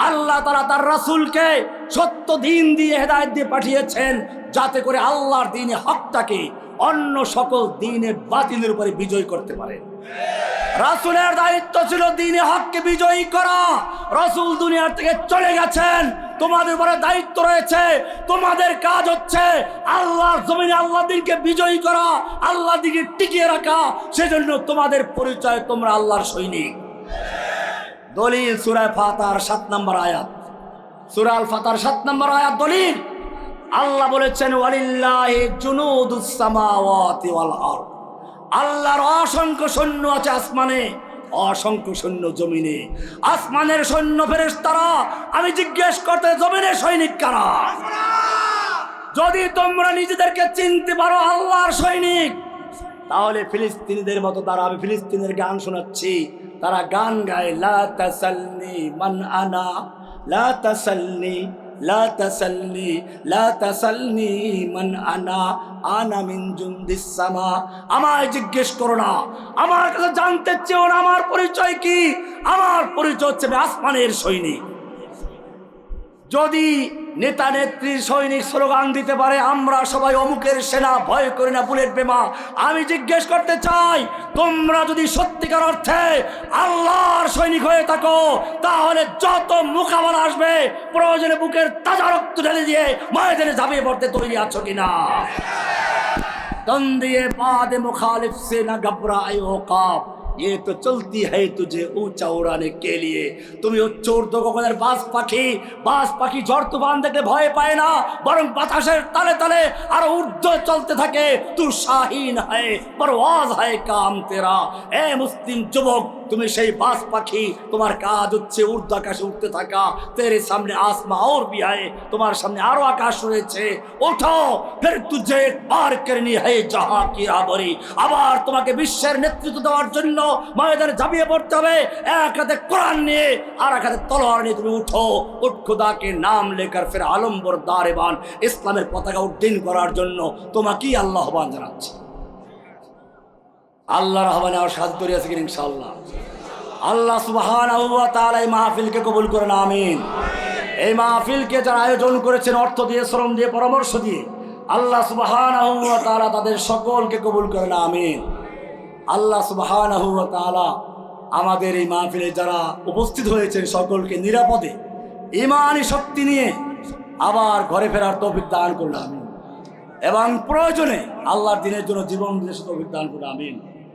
আল্লাহ তাআলা তার রাসূলকে সত্য দ্বীন দিয়ে, হেদায়েত দিয়ে পাঠিয়েছেন, যাতে করে আল্লাহর দ্বীনে হকটাকে অন্য সকল দ্বীনের বাতিলের উপরে বিজয় করতে পারে। রাসূলের দায়িত্ব ছিল দ্বীনে হককে বিজয়ী করা। রাসূল দুনিয়ার থেকে চলে গেছেন, তোমাদের উপরে দায়িত্ব রয়েছে। তোমাদের কাজ হচ্ছে আল্লাহর জমিনে আল্লাহর দ্বীনকে বিজয়ী করা, আল্লাহর দ্বীনকে টিকিয়ে রাখা। সেজন্য তোমাদের পরিচয়, তোমরা আল্লাহর সৈনিক। দলিল সূরা ফাতার 7 নম্বর আয়াত, সূরা আল ফাতার 7 নম্বর আয়াত দলিল। আল্লাহ বলেছেন, ওয়ালিল্লাহি জুনুদুস সামাওয়াতি ওয়াল আরদ, আল্লাহর অসংখ্য সৈন্য আছে আসমানে, অসংখ্য সৈন্য জমিনে, আসমানের সৈন্য ফেরেশতারা। আমি জিজ্ঞেস করতে, জমিনের সৈনিক কারা? যদি তোমরা নিজেদেরকে চিনতে পারো আল্লাহর সৈনিক, তাহলে ফিলিস্তিনিদের মতো তারা, আমি ফিলিস্তিনের গান শোনাচ্ছি, তারা গান গায়, লা তাসালনি মান আনা, লা তাসালনি, লা তাসালনি, লা তাসালনি মান আনা, আনা মিন জুনদিস সামা। আমায় জিজ্ঞেস করো না, আমার কাছে জানতে চেও না আমার পরিচয় কি। আমার পরিচয় হচ্ছে আমি আসমানের সৈনিক। যদি নেতা নেত্রীর সৈনিক স্লোগান দিতে পারে, আমরা সবাই অমুকের সেনা, ভয় করি না বুলেট বোমা, আমি জিজ্ঞেস করতে চাই, তোমরা যদি সত্যিকার অর্থে আল্লাহর সৈনিক হয়ে থাকো, তাহলে যত মোকাবেলা আসবে প্রয়োজনে বুকের তাজা রক্ত ঢেলে দিয়ে ময়দানে ঝাঁপিয়ে পড়তে তৈরি আছো কিনা? তন্দিয়ে বাদে মুখালিফ से न घबराए औकाफ, ये तो चलती है तुझे ऊंचा उड़ाने के लिए। তুমি উচ্চ ঊর্ধ্বগগনের বাজ পাখি ঝড় তুফান দেখলে ভয় পায় না, বরং বাতাসের তালে তালে আর ঊর্ধ্ব চলতে থাকে। তু শাহিন হ্যায় পরওয়াজ হ্যায় কাম তেরা। এ মুসলিম যুবক, তুমি সেই বাজ পাখি, তোমার কাজ হচ্ছে ঊর্ধ্ব আকাশে উঠতে থাকা। তেরে সামনে আসমা और भी है, তোমার সামনে আরো আকাশ রয়েছে। ওঠো, ফির তুঝে পার করনি है जहां की आबरी। আবার তোমাকে বিশ্বের নেতৃত্ব দেওয়ার জন্য ময়দানে ঝাঁপিয়ে পড়তে হবে। এক হাতে কোরআন নিয়ে আর এক হাতে তলোয়ার নিয়ে তুমি উঠো। উঠ খুদাকে নাম লেকার ফির আলম্বর দারেবান, ইসলামের পতাকা উড্ডীন করার জন্য তোমাকেই আল্লাহ আহ্বান জানাচ্ছে। আল্লাহর আহ্বানে আমার সাথে তৈরি আছে কিনা? ইনশাআল্লাহ। আল্লাহ সুবহানাহু ওয়া তাআলা এই মাহফিলকে কবুল করেন, আমিন। এই মাহফিলকে যারা আয়োজন করেছেন অর্থ দিয়ে, শ্রম দিয়ে, পরামর্শ দিয়ে, আল্লাহ সুবহানাহু ওয়া তাআলা তাদের সকলকে কবুল করেন, আমিন। আল্লাহ সুবহানাহু ওয়া তাআলা আমাদের এই মাহফিলে যারা উপস্থিত হয়েছেন সকলকে নিরাপদে ঈমানি শক্তি নিয়ে আবার ঘরে ফেরার তৌফিক দান করুন, আমিন। এবং প্রয়োজনে আল্লাহর দ্বীনের জন্য জীবন দিতে তৌফিক দান করুন, আমিন।